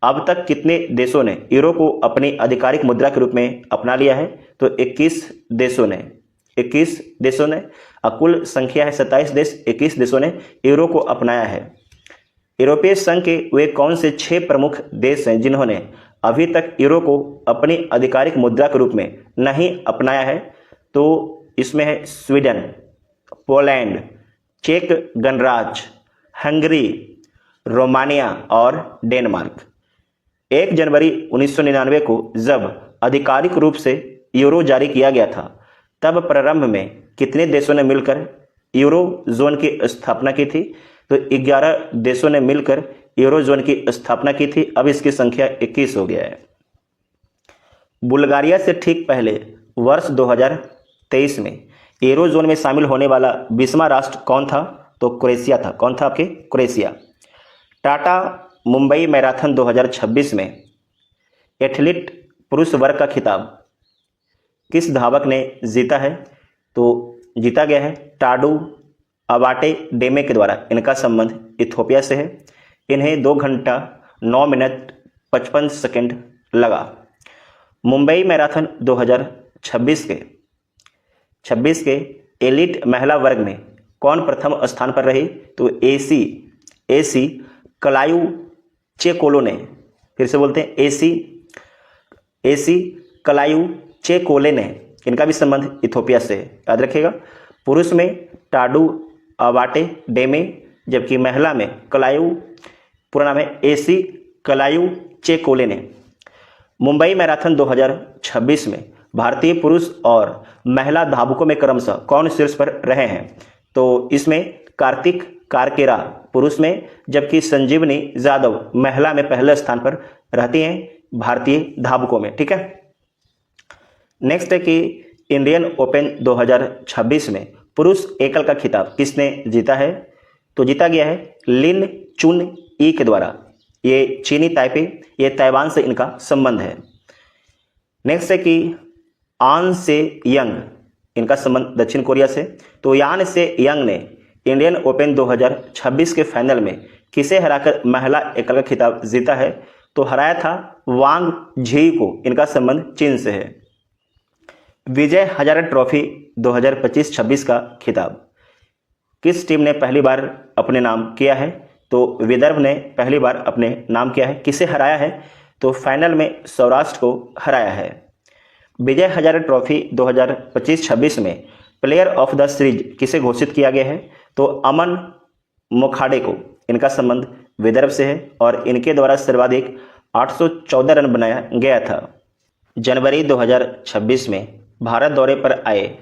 अब तक कितने देशों ने यूरो को अपनी आधिकारिक मुद्रा के रूप में अपना लिया है? तो 21 देशों ने, 21 देशों ने। कुल संख्या है 27 देश, 21 देशों ने यूरो को अपनाया है। यूरोपीय संघ के वे कौन से 6 प्रमुख देश हैं जिन्होंने अभी तक यूरो को अपनी आधिकारिक मुद्रा के रूप में नहीं अपनाया है? तो इसमें है स्वीडन, पोलैंड, चेक गणराज्य, हंगरी, रोमानिया और डेनमार्क। 1 जनवरी 1999 को जब आधिकारिक रूप से यूरो जारी किया गया था, तब प्रारंभ में कितने देशों ने मिलकर यूरो जोन की स्थापना की थी? तो 11 देशों ने मिलकर यूरो जोन की स्थापना की थी। अब इसकी संख्या 21 हो गया है। बुल्गारिया से ठीक पहले वर्ष 2023 में यूरो जोन में शामिल होने वाला 20वां राष्ट्र कौन था? तो क्रोएशिया था। कौन था आपके? क्रोएशिया। टाटा मुंबई मैराथन 2026 में एथलीट पुरुष वर्ग का खिताब किस धावक ने जीता है? तो जीता गया है टाडू अबाटे डेमे के द्वारा। इनका संबंध इथियोपिया से है। इन्हें 2 घंटा 9 मिनट 55 सेकंड लगा। मुंबई मैराथन 2026 के एलिट महिला वर्ग में कौन प्रथम स्थान पर रही? तो एसी कलायू चेकोलो ने, फिर से बोलते हैं एसी कलायू चेकोले ने। इनका भी संबंध इथियोपिया से है, याद रखिएगा। पुरुष में टाडू अबाटे डेमे, जबकि महिला में कलायू, पूरा नाम है एसी कलायू चेकोले ने। मुंबई मैराथन 2026 में भारतीय पुरुष और महिला धावकों में क्रमशः कौन शीर्ष पर रहे हैं? तो इसमें कार्तिक कारकेरा पुरुष में, जबकि संजीवनी जाधव महिला में पहले स्थान पर रहती हैं भारतीय धावकों में। ठीक है। नेक्स्ट है कि इंडियन ओपन 2026 में पुरुष एकल का खिताब किसने जीता है? तो जीता गया है लिन चुन ई के द्वारा। ये चीनी ताइपे, ये ताइवान से इनका संबंध है। नेक्स्ट है कि आन से यंग, इनका संबंध दक्षिण कोरिया से। तो यान से यंग ने इंडियन ओपन 2026 के फाइनल में किसे हराकर महिला एकल का खिताब जीता है? तो हराया था वांग झी को। इनका संबंध चीन से है। विजय हजारे ट्रॉफी 2025-26 का खिताब किस टीम ने पहली बार अपने नाम किया है? तो विदर्भ ने पहली बार अपने नाम किया है। किसे हराया है? तो फाइनल में सौराष्ट्र को हराया है। विजय हजारे ट्रॉफी 2025-26 में प्लेयर ऑफ द सीरीज किसे घोषित किया गया है? तो अमन मोखाड़े को। इनका संबंध विदर्भ से है और इनके द्वारा सर्वाधिक 814 रन बनाया गया था। जनवरी 2026 में भारत दौरे पर आए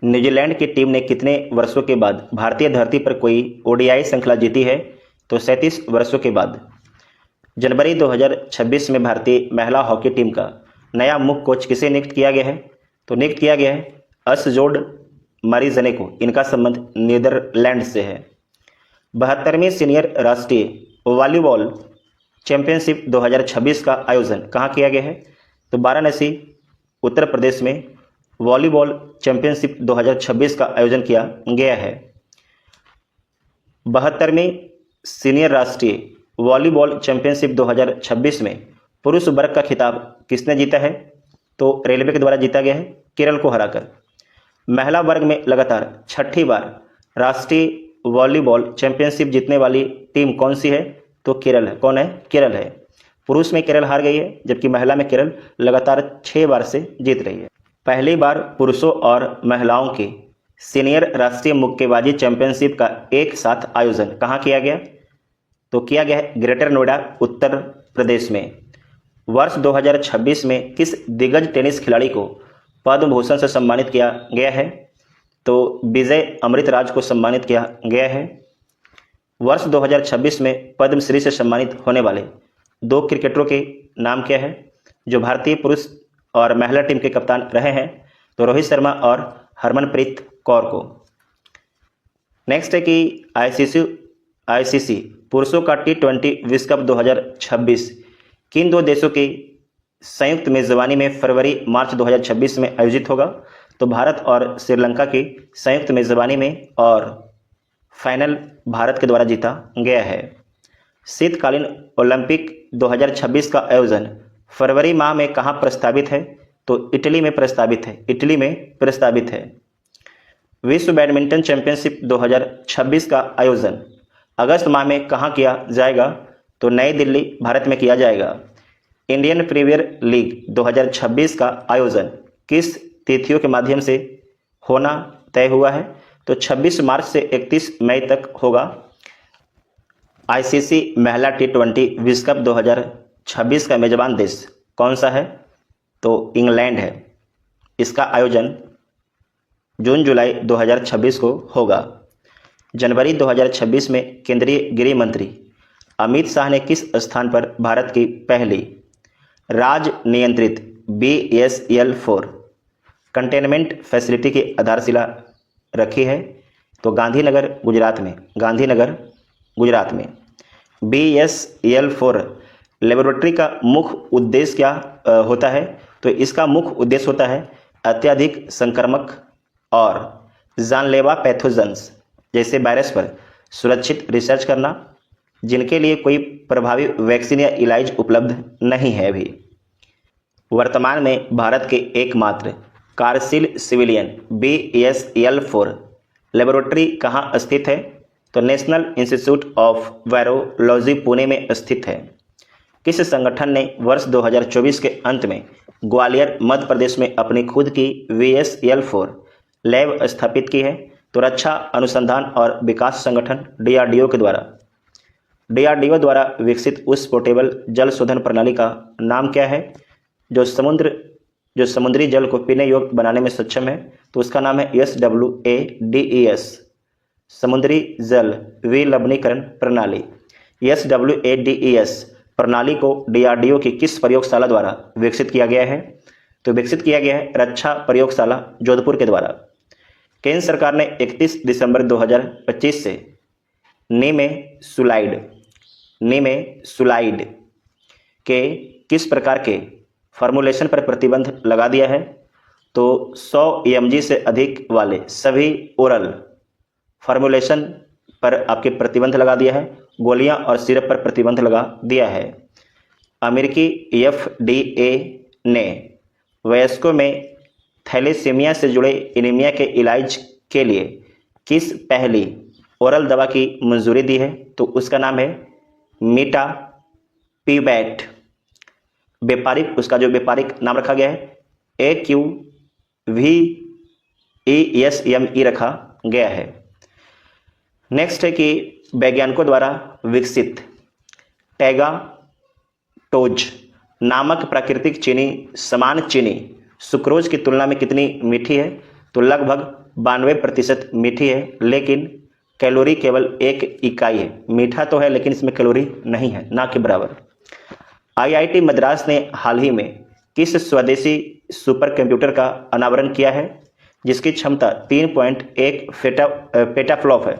न्यूजीलैंड की टीम ने कितने वर्षों के बाद भारतीय धरती पर कोई ओडीआई श्रृंखला जीती है? तो 37 वर्षों के बाद। जनवरी 2026 में भारतीय महिला हॉकी टीम का नया मुख्य कोच किसे नियुक्त किया गया है? तो नियुक्त किया गया है असजोड मारिजने को। इनका संबंध नीदरलैंड से है। 72वीं सीनियर राष्ट्रीय वॉलीबॉल चैंपियनशिप 2026 का आयोजन कहाँ किया गया है? तो वाराणसी उत्तर प्रदेश में वॉलीबॉल चैंपियनशिप 2026 का आयोजन किया गया है। 72वीं सीनियर राष्ट्रीय वॉलीबॉल चैंपियनशिप 2026 में पुरुष वर्ग का खिताब किसने जीता है? तो रेलवे के द्वारा जीता गया है केरल को हराकर। महिला वर्ग में लगातार 6ठी बार राष्ट्रीय वॉलीबॉल चैंपियनशिप जीतने वाली टीम कौन सी है? तो केरल है। कौन है? केरल है। पुरुष में केरल हार गई है, जबकि महिला में केरल लगातार 6 बार से जीत रही है। पहली बार पुरुषों और महिलाओं की सीनियर राष्ट्रीय मुक्केबाजी चैंपियनशिप का एक साथ आयोजन कहाँ किया गया? तो किया गया है ग्रेटर नोएडा उत्तर प्रदेश में। वर्ष 2026 में किस दिग्गज टेनिस खिलाड़ी को पद्म भूषण से सम्मानित किया गया है? तो विजय अमृतराज को सम्मानित किया गया है। वर्ष 2026 में पद्मश्री से सम्मानित होने वाले 2 क्रिकेटरों के नाम क्या है जो भारतीय पुरुष और महिला टीम के कप्तान रहे हैं? तो रोहित शर्मा और हरमनप्रीत कौर को। नेक्स्ट है कि आईसीसी पुरुषों का T20 विश्व कप 2026 किन 2 देशों की संयुक्त मेजबानी में फरवरी मार्च 2026 में आयोजित होगा? तो भारत और श्रीलंका की संयुक्त मेजबानी में, और फाइनल भारत के द्वारा जीता गया है। शीतकालीन ओलंपिक 2026 का आयोजन फरवरी माह में कहाँ प्रस्तावित है? तो इटली में प्रस्तावित है, इटली में प्रस्तावित है। विश्व बैडमिंटन चैंपियनशिप 2026 का आयोजन अगस्त माह में कहाँ किया जाएगा? तो नई दिल्ली, भारत में किया जाएगा। इंडियन प्रीमियर लीग 2026 का आयोजन किस तिथियों के माध्यम से होना तय हुआ है? तो 26 मार्च से 31 मई तक होगा। आईसीसी महिला T20 विश्व कप 2026 का मेजबान देश कौन सा है? तो इंग्लैंड है। इसका आयोजन जून जुलाई 2026 को होगा। जनवरी 2026 में केंद्रीय गृह मंत्री अमित शाह ने किस स्थान पर भारत की पहली राज नियंत्रित BSL-4 कंटेनमेंट फैसिलिटी की आधारशिला रखी है? तो गांधीनगर, गुजरात में, गांधीनगर, गुजरात में। BSL-4 लेबोरेटरी का मुख्य उद्देश्य क्या होता है? तो इसका मुख्य उद्देश्य होता है अत्यधिक संक्रामक और जानलेवा पैथोजेंस जैसे वायरस पर सुरक्षित रिसर्च करना, जिनके लिए कोई प्रभावी वैक्सीन या इलाज उपलब्ध नहीं है अभी। वर्तमान में भारत के एकमात्र कार्यशील सिविलियन BSL-4 लेबोरेटरी कहाँ स्थित है? तो national institute of virology Pune में स्थित है। किस संगठन ने वर्ष 2024 के अंत में ग्वालियर, मध्य प्रदेश में अपनी खुद की BSL-4 लैब स्थापित की है? तो रक्षा अनुसंधान और विकास संगठन DRDO के द्वारा। DRDO द्वारा विकसित उस पोर्टेबल जल शोधन प्रणाली का नाम क्या है जो समुद्री जल को पीने योग्य बनाने में सक्षम है? तो उसका नाम है SWADES, समुद्री जल विलवणीकरण प्रणाली। SWADES प्रणाली को DRDO की किस प्रयोगशाला द्वारा विकसित किया गया है? तो विकसित किया गया है रक्षा प्रयोगशाला जोधपुर के द्वारा। केंद्र सरकार ने 31 दिसंबर 2025 से निमेसुलाइड के किस प्रकार के फॉर्मुलेशन पर प्रतिबंध लगा दिया है? तो 100 mg से अधिक वाले सभी ओरल फॉर्मुलेशन पर आपके प्रतिबंध लगा दिया है। गोलियां और सिरप पर प्रतिबंध लगा दिया है। अमेरिकी FDA ने वयस्कों में थैलेसीमिया से जुड़े एनीमिया के इलाज के लिए किस पहली ओरल दवा की मंजूरी दी है? तो उसका नाम है मीटापिवैट। उसका जो व्यापारिक नाम रखा गया है AQVESME रखा गया है। नेक्स्ट है कि वैज्ञानिकों द्वारा विकसित टैगाटोज नामक प्राकृतिक चीनी समान चीनी सुक्रोज की तुलना में कितनी मीठी है? तो लगभग 92% मीठी है, लेकिन कैलोरी केवल 1 इकाई है। मीठा तो है लेकिन इसमें कैलोरी नहीं है, ना के बराबर। IIT मद्रास ने हाल ही में किस स्वदेशी सुपर कंप्यूटर का अनावरण किया है जिसकी क्षमता 3.1 पेटाफ्लॉप है?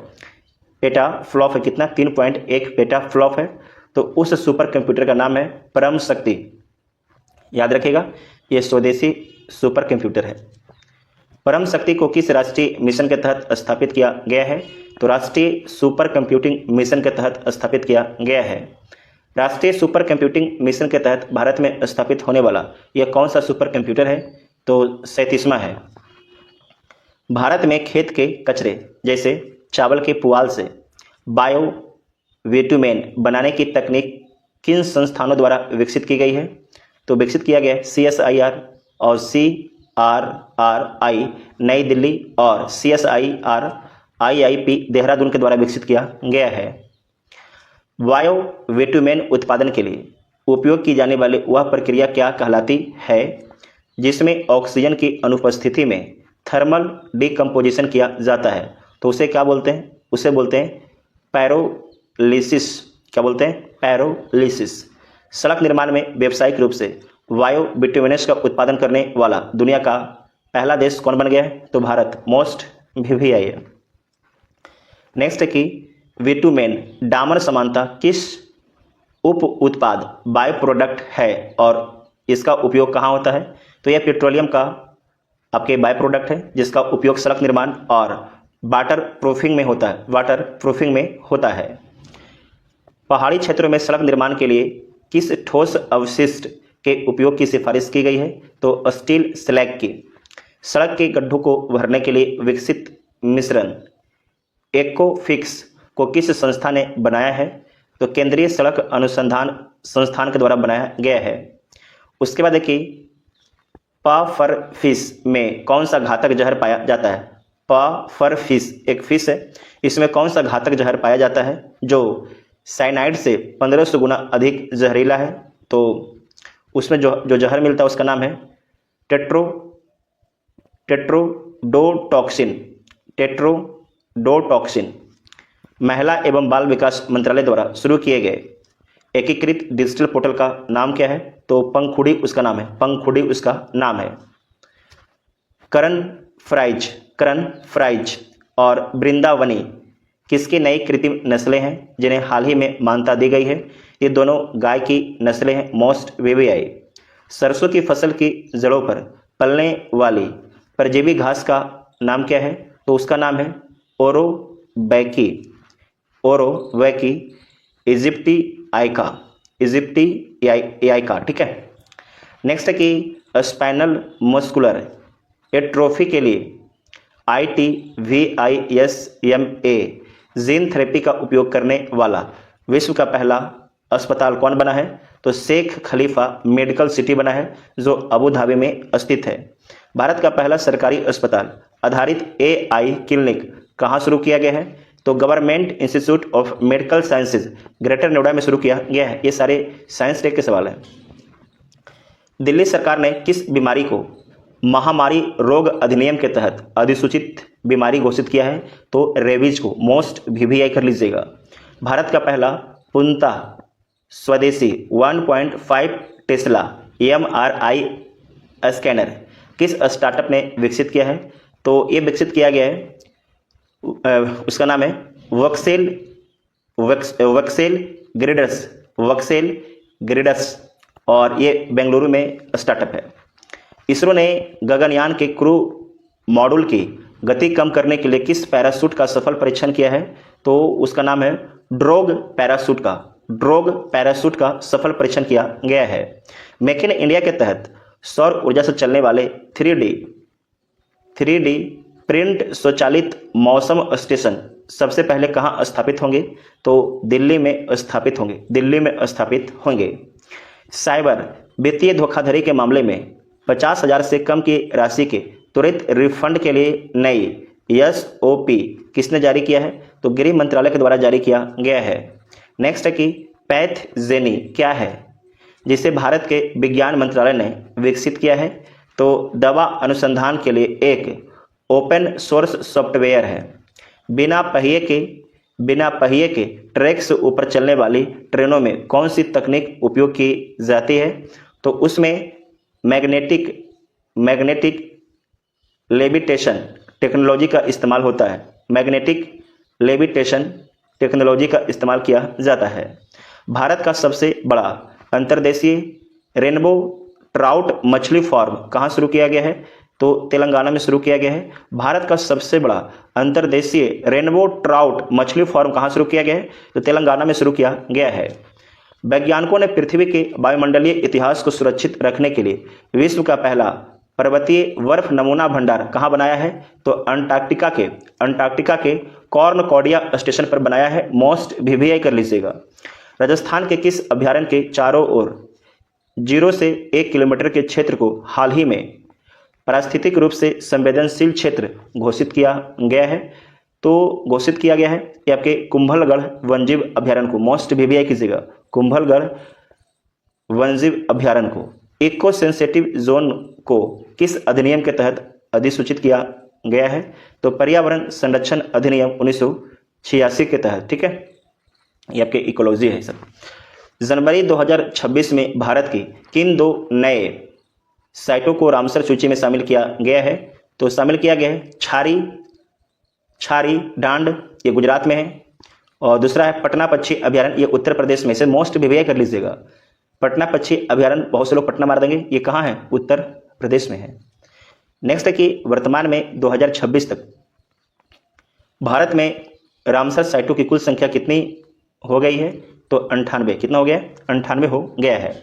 पेटाफ्लॉप है कितना? 3.1 पेटाफ्लॉप है। तो उस सुपर कंप्यूटर का नाम है परम शक्ति। याद रखिएगा, ये स्वदेशी सुपर कंप्यूटर है। परम शक्ति को किस राष्ट्रीय मिशन के तहत स्थापित किया गया है? तो राष्ट्रीय सुपर कंप्यूटिंग मिशन के तहत स्थापित किया गया है। राष्ट्रीय सुपर कंप्यूटिंग मिशन के तहत भारत में स्थापित होने वाला यह कौन सा सुपर कंप्यूटर है? तो 37वां है। भारत में खेत के कचरे जैसे चावल के पुआल से बायो विटुमेन बनाने की तकनीक किन संस्थानों द्वारा विकसित की गई है? तो विकसित किया गया है CSIR और CRRI नई दिल्ली और CSIR IIP देहरादून के द्वारा विकसित किया गया है। बायो विटुमेन उत्पादन के लिए उपयोग की जाने वाली वह प्रक्रिया क्या कहलाती है जिसमें ऑक्सीजन की अनुपस्थिति में थर्मल डिकम्पोजिशन किया जाता है? तो उसे क्या बोलते हैं? उसे बोलते हैं पैरोलिसिस। क्या बोलते हैं? पैरोलिसिस। सड़क निर्माण में व्यावसायिक रूप से बायो बिटुमेनस का उत्पादन करने वाला दुनिया का पहला देश कौन बन गया है? तो भारत। Most VVI। नेक्स्ट है कि विटुमेन डामर समानता किस उप उत्पाद बायो प्रोडक्ट है और इसका उपयोग कहाँ होता है? तो यह पेट्रोलियम का आपके बायो प्रोडक्ट है जिसका उपयोग सड़क निर्माण और वाटर प्रूफिंग में होता है। पहाड़ी क्षेत्रों में सड़क निर्माण के लिए किस ठोस अवशिष्ट के उपयोग की सिफारिश की गई है? तो स्टील स्लैग की। सड़क के गड्ढों को भरने के लिए विकसित मिश्रण एक्कोफिक्स को किस संस्था ने बनाया है? तो केंद्रीय सड़क अनुसंधान संस्थान के द्वारा बनाया गया है। उसके बाद देखिए, पाफरफिश में कौन सा घातक जहर पाया जाता है? पाफरफिश एक फिश है, इसमें कौन सा घातक जहर पाया जाता है जो साइनाइड से 1500 गुना अधिक जहरीला है? तो उसमें जो जहर मिलता है उसका नाम है टेट्रोडोटॉक्सिन। टेट्रोडोटॉक्सिन। महिला एवं बाल विकास मंत्रालय द्वारा शुरू किए गए एकीकृत डिजिटल पोर्टल का नाम क्या है? तो पंखुड़ी उसका नाम है। पंखुड़ी उसका नाम है। करण फ्राइज और वृंदावनी किसकी नई कृत्रिम नस्लें हैं जिन्हें हाल ही में मान्यता दी गई है? ये दोनों गाय की नस्लें हैं, मोस्ट वीवीआई। सरसों की फसल की जड़ों पर पलने वाली परजीवी घास का नाम क्या है? तो उसका नाम है ओरोवैकी। इजिप्टियाइका। ठीक है। नेक्स्ट है कि स्पाइनल मस्कुलर एट्रोफी के लिए ITVISMA जीन थेरेपी का उपयोग करने वाला विश्व का पहला अस्पताल कौन बना है? तो शेख खलीफा मेडिकल सिटी बना है जो अबू धाबी में स्थित है। भारत का पहला सरकारी अस्पताल आधारित AI क्लिनिक कहाँ शुरू किया गया है? तो government institute of medical sciences greater Noida में शुरू किया गया है। ये सारे साइंस टेक के सवाल हैं। दिल्ली सरकार ने किस बीमारी को महामारी रोग अधिनियम के तहत अधिसूचित बीमारी घोषित किया है? तो रेबीज को। मोस्ट VVI कर लीजिएगा। भारत का पहला पूर्णतः स्वदेशी 1.5 टेस्ला MRI स्कैनर किस स्टार्टअप ने विकसित किया है? तो ये विकसित किया गया है, उसका नाम है वक्सेल ग्रिडस और ये बेंगलुरु में स्टार्टअप है। इसरो ने गगनयान के क्रू मॉड्यूल की गति कम करने के लिए किस पैराशूट का सफल परीक्षण किया है? तो उसका नाम है ड्रोग पैराशूट का सफल परीक्षण किया गया है। मेक इन इंडिया के तहत सौर ऊर्जा से चलने वाले 3D प्रिंट स्वचालित मौसम स्टेशन सबसे पहले कहाँ स्थापित होंगे? तो दिल्ली में स्थापित होंगे। साइबर वित्तीय धोखाधड़ी के मामले में 50,000 से कम की राशि के त्वरित रिफंड के लिए नई SOP किसने जारी किया है? तो गृह मंत्रालय के द्वारा जारी किया गया है। नेक्स्ट है कि पैथजेनी क्या है जिसे भारत के विज्ञान मंत्रालय ने विकसित किया है? तो दवा अनुसंधान के लिए एक ओपन सोर्स सॉफ्टवेयर है। बिना पहिए के ट्रैक से ऊपर चलने वाली ट्रेनों में कौन सी तकनीक उपयोग की जाती है? तो उसमें मैग्नेटिक लेविटेशन टेक्नोलॉजी का इस्तेमाल होता है। मैग्नेटिक लेविटेशन टेक्नोलॉजी का इस्तेमाल किया जाता है। भारत का सबसे बड़ा अंतर्देशीय रेनबो ट्राउट मछली फार्म कहाँ शुरू किया गया है? तो तेलंगाना में शुरू किया गया है। भारत का सबसे बड़ा अंतर्देशीय रेनबो ट्राउट मछली फार्म कहाँ शुरू किया गया है? तो तेलंगाना में शुरू किया गया है। वैज्ञानिकों ने पृथ्वी के वायुमंडलीय इतिहास को सुरक्षित रखने के लिए विश्व का पहला पर्वतीय बर्फ नमूना भंडार कहाँ बनाया है? तो अंटार्कटिका के कॉर्नकॉर्डिया स्टेशन पर बनाया है। मोस्ट VVI कर लीजिएगा। राजस्थान के किस अभ्यारण्य के चारों ओर 0 से 1 किलोमीटर के क्षेत्र को हाल ही में पारिस्थितिक रूप से संवेदनशील क्षेत्र घोषित किया गया है? तो घोषित किया गया है ये आपके कुंभलगढ़ वन्यजीव अभ्यारण्य को। मोस्ट VVI कीजिएगा। कुंभलगढ़ वन्यजीव अभ्यारण्य को। इको सेंसिटिव जोन को किस अधिनियम के तहत अधिसूचित किया गया है? तो पर्यावरण संरक्षण अधिनियम 1986 के तहत। ठीक है, ये आपके इकोलॉजी है सर। जनवरी 2026 में भारत की किन 2 नए साइटों को रामसर सूची में शामिल किया गया है? तो शामिल किया गया है छारी डांड, ये गुजरात में है, और दूसरा है पटना पक्षी अभ्यारण्य, ये उत्तर प्रदेश में से। मोस्ट VVI कर लीजिएगा। पटना पक्षी अभ्यारण्य, बहुत से लोग पटना मार देंगे, ये कहाँ है? उत्तर प्रदेश में है। नेक्स्ट है कि वर्तमान में 2026 तक भारत में रामसर साइटों की कुल संख्या कितनी हो गई है? तो 98, कितना हो गया, 98 हो गया है।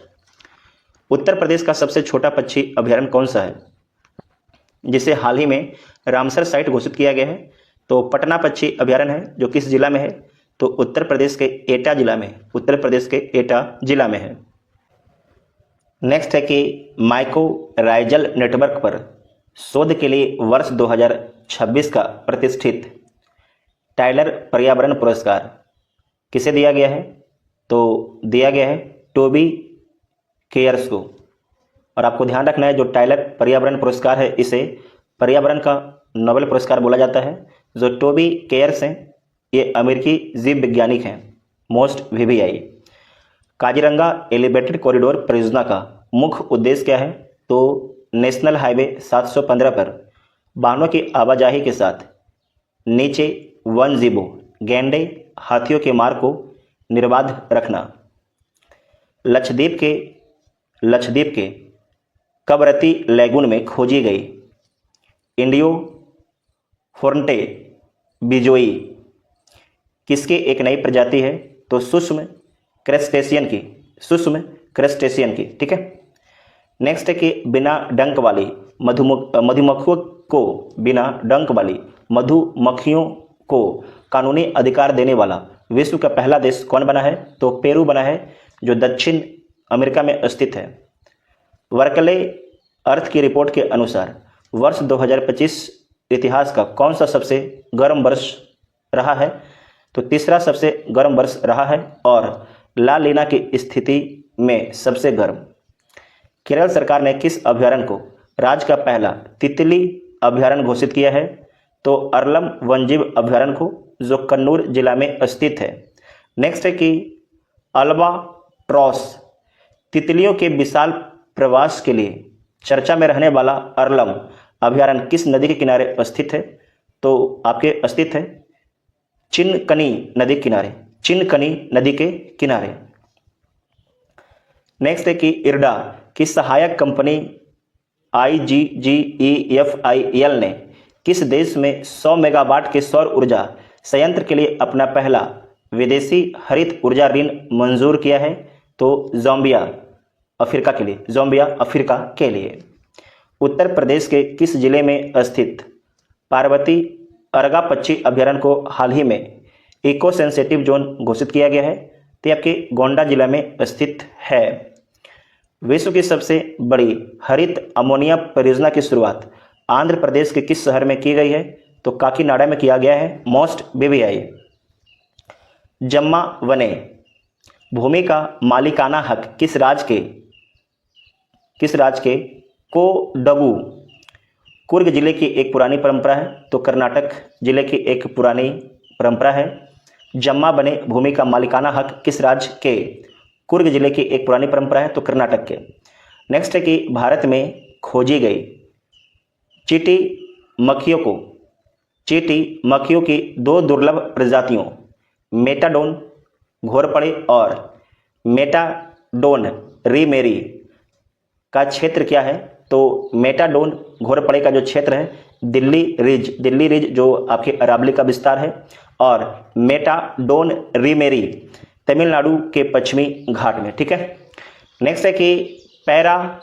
उत्तर प्रदेश का सबसे छोटा पक्षी अभ्यारण्य कौन सा है, जिसे हाल ही में रामसर साइट घोषित किया गया है? तो पटना पक्षी अभ्यारण्य है, जो किस जिला में है? तो उत्तर प्रदेश के एटा जिला में, उत्तर प्रदेश के एटा जिला में है। नेक्स्ट है कि माइकोराइजल नेटवर्क पर शोध के लिए वर्ष 2026 का प्रतिष्ठित टाइलर पर्यावरण पुरस्कार किसे दिया गया है? तो दिया गया है टोबी केयर्स को। और आपको ध्यान रखना है, जो टाइलर पर्यावरण पुरस्कार है इसे पर्यावरण का नोबेल पुरस्कार बोला जाता है। जो टोबी केयर्स हैं ये अमेरिकी जीव वैज्ञानिक हैं, most VVI। Kaziranga elevated corridor परियोजना का मुख्य उद्देश्य क्या है? तो नेशनल हाईवे 715 पर वाहनों की आवाजाही के साथ नीचे वन्यजीवों, गैंडे, हाथियों के मार्ग को निर्बाध रखना। लक्षद्वीप के कवरत्ती लैगून में खोजी गई इंडियो फोर्टे बिजोई किसकी एक नई प्रजाति है? तो सूक्ष्म क्रस्टेशियन की, ठीक है। नेक्स्ट है कि बिना डंक वाली मधुमक्खियों को कानूनी अधिकार देने वाला विश्व का पहला देश कौन बना है? तो पेरू बना है, जो दक्षिण अमेरिका में स्थित है। वर्कले अर्थ की रिपोर्ट के अनुसार वर्ष 2025 इतिहास का कौन सा सबसे गर्म वर्ष रहा है? तो तीसरा सबसे गर्म वर्ष रहा है और ला लीना की स्थिति में सबसे गर्म। केरल सरकार ने किस अभ्यारण्य को राज्य का पहला तितली अभ्यारण्य घोषित किया है? तो अरलम वन्यजीव अभ्यारण्य को, जो कन्नूर जिला में स्थित है। नेक्स्ट है कि अल्बाट्रॉस तितलियों के विशाल प्रवास के लिए चर्चा में रहने वाला अरलम अभ्यारण्य किस नदी के किनारे स्थित है? तो आपके स्थित है चिनकनी नदी के किनारे। नेक्स्ट है कि इरडा की सहायक कंपनी IGGEFIL ने किस देश में 100 मेगावाट के सौर ऊर्जा संयंत्र के लिए अपना पहला विदेशी हरित ऊर्जा ऋण मंजूर किया है? तो ज़ाम्बिया अफ्रीका के लिए। उत्तर प्रदेश के किस जिले में स्थित पार्वती अर्गा पक्षी अभ्यारण्य को हाल ही में इको सेंसिटिव जोन घोषित किया गया है? तो आपके गोंडा जिला में स्थित है। विश्व की सबसे बड़ी हरित अमोनिया परियोजना की शुरुआत आंध्र प्रदेश के किस शहर में की गई है? तो काकीनाडा में किया गया है, मोस्ट VVI। जम्मा वने भूमि का मालिकाना हक किस राज्य के कोडगु कुर्ग जिले की एक पुरानी परंपरा है? तो कर्नाटक जिले की एक पुरानी परंपरा है। जम्मा बने भूमि का मालिकाना हक किस राज्य के? कुर्ग जिले की एक पुरानी परंपरा है, तो कर्नाटक के। नेक्स्ट है कि भारत में खोजी गई चीटी मक्खियों की 2 दुर्लभ प्रजातियों मेटाडोन घोरपड़े और मेटाडोन रीमेरी का क्षेत्र क्या है? तो मेटाडोन घोरपड़े का जो क्षेत्र है दिल्ली रिज जो आपके अरावली का विस्तार है, और मेटाडोन रीमेरी तमिलनाडु के पश्चिमी घाट में, ठीक है। नेक्स्ट है कि पैरा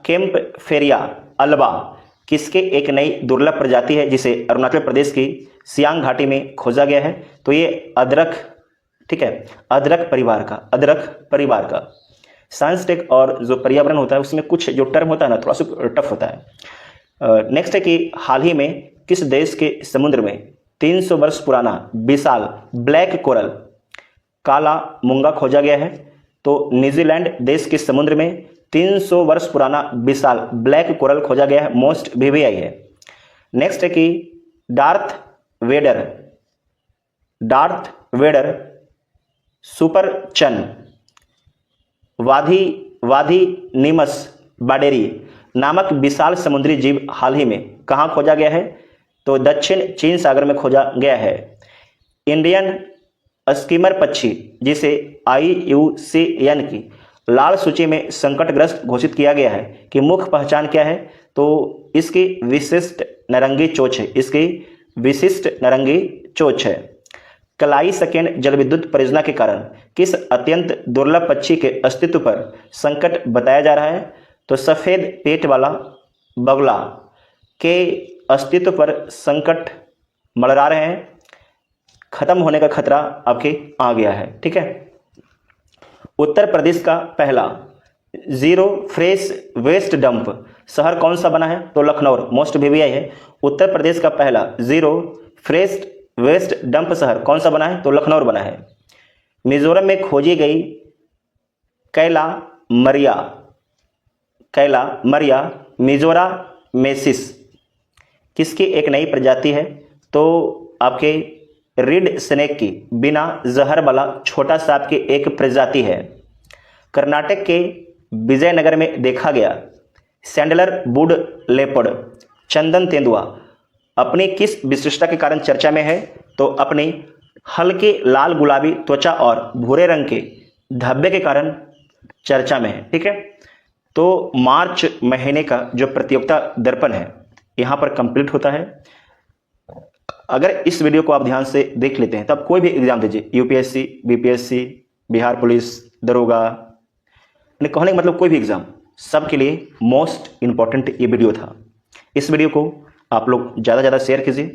कैम्पफेरिया अल्बा किसके एक नई दुर्लभ प्रजाति है, जिसे अरुणाचल प्रदेश की सियांग घाटी में खोजा गया है? तो ये अदरक, ठीक है, अदरक परिवार का। साइंस टेक और जो पर्यावरण होता है उसमें कुछ जो टर्म होता है ना थोड़ा सा टफ होता है। नेक्स्ट है कि हाल ही में किस देश के समुद्र में 300 वर्ष पुराना विशाल ब्लैक कोरल काला मूंगा खोजा गया है? तो न्यूजीलैंड देश के समुद्र में 300 वर्ष पुराना विशाल ब्लैक कोरल खोजा गया है, मोस्ट VVI है। नेक्स्ट है कि डार्थ वेडर सुपरचन वाधी निमस बाडेरी नामक विशाल समुद्री जीव हाल ही में कहाँ खोजा गया है? तो दक्षिण चीन सागर में खोजा गया है। इंडियन स्कीमर पक्षी जिसे IUCN की लाल सूची में संकटग्रस्त घोषित किया गया है कि मुख्य पहचान क्या है? तो इसकी विशिष्ट नारंगी चोंच है, कलाई सकेन जल विद्युत परियोजना के कारण किस अत्यंत दुर्लभ पक्षी के अस्तित्व पर संकट बताया जा रहा है? तो सफेद पेट वाला बगुला के अस्तित्व पर संकट मंडरा रहे हैं, खत्म होने का खतरा आपके आ गया है। ठीक है। उत्तर प्रदेश का पहला जीरो फ्रेश वेस्ट डंप शहर कौन सा बना है? तो लखनऊ, मोस्ट वीवीआई है। उत्तर प्रदेश का पहला जीरो फ्रेश वेस्ट डंप शहर कौन सा बना है? तो लखनऊ बना है। मिजोरम में खोजी गई कैला मरिया मिजोरा मेसिस किसकी एक नई प्रजाति है? तो आपके रिड स्नेक की बिना जहर वाला छोटा सांप की एक प्रजाति है। कर्नाटक के विजयनगर में देखा गया सैंडलर वुड लेपर्ड चंदन तेंदुआ अपनी किस विशिष्टता के कारण चर्चा में है? तो अपनी हल्के लाल गुलाबी त्वचा और भूरे रंग के धब्बे के कारण चर्चा में है। ठीक है। तो मार्च महीने का जो प्रतियोगिता दर्पण है यहाँ पर कंप्लीट होता है। अगर इस वीडियो को आप ध्यान से देख लेते हैं तब कोई भी एग्जाम दीजिए, यूपीएससी, बीपीएससी, बिहार पुलिस, दरोगा, कहने का मतलब कोई भी एग्जाम, सबके लिए मोस्ट इंपॉर्टेंट ये वीडियो था। इस वीडियो को आप लोग ज़्यादा से ज़्यादा शेयर कीजिए।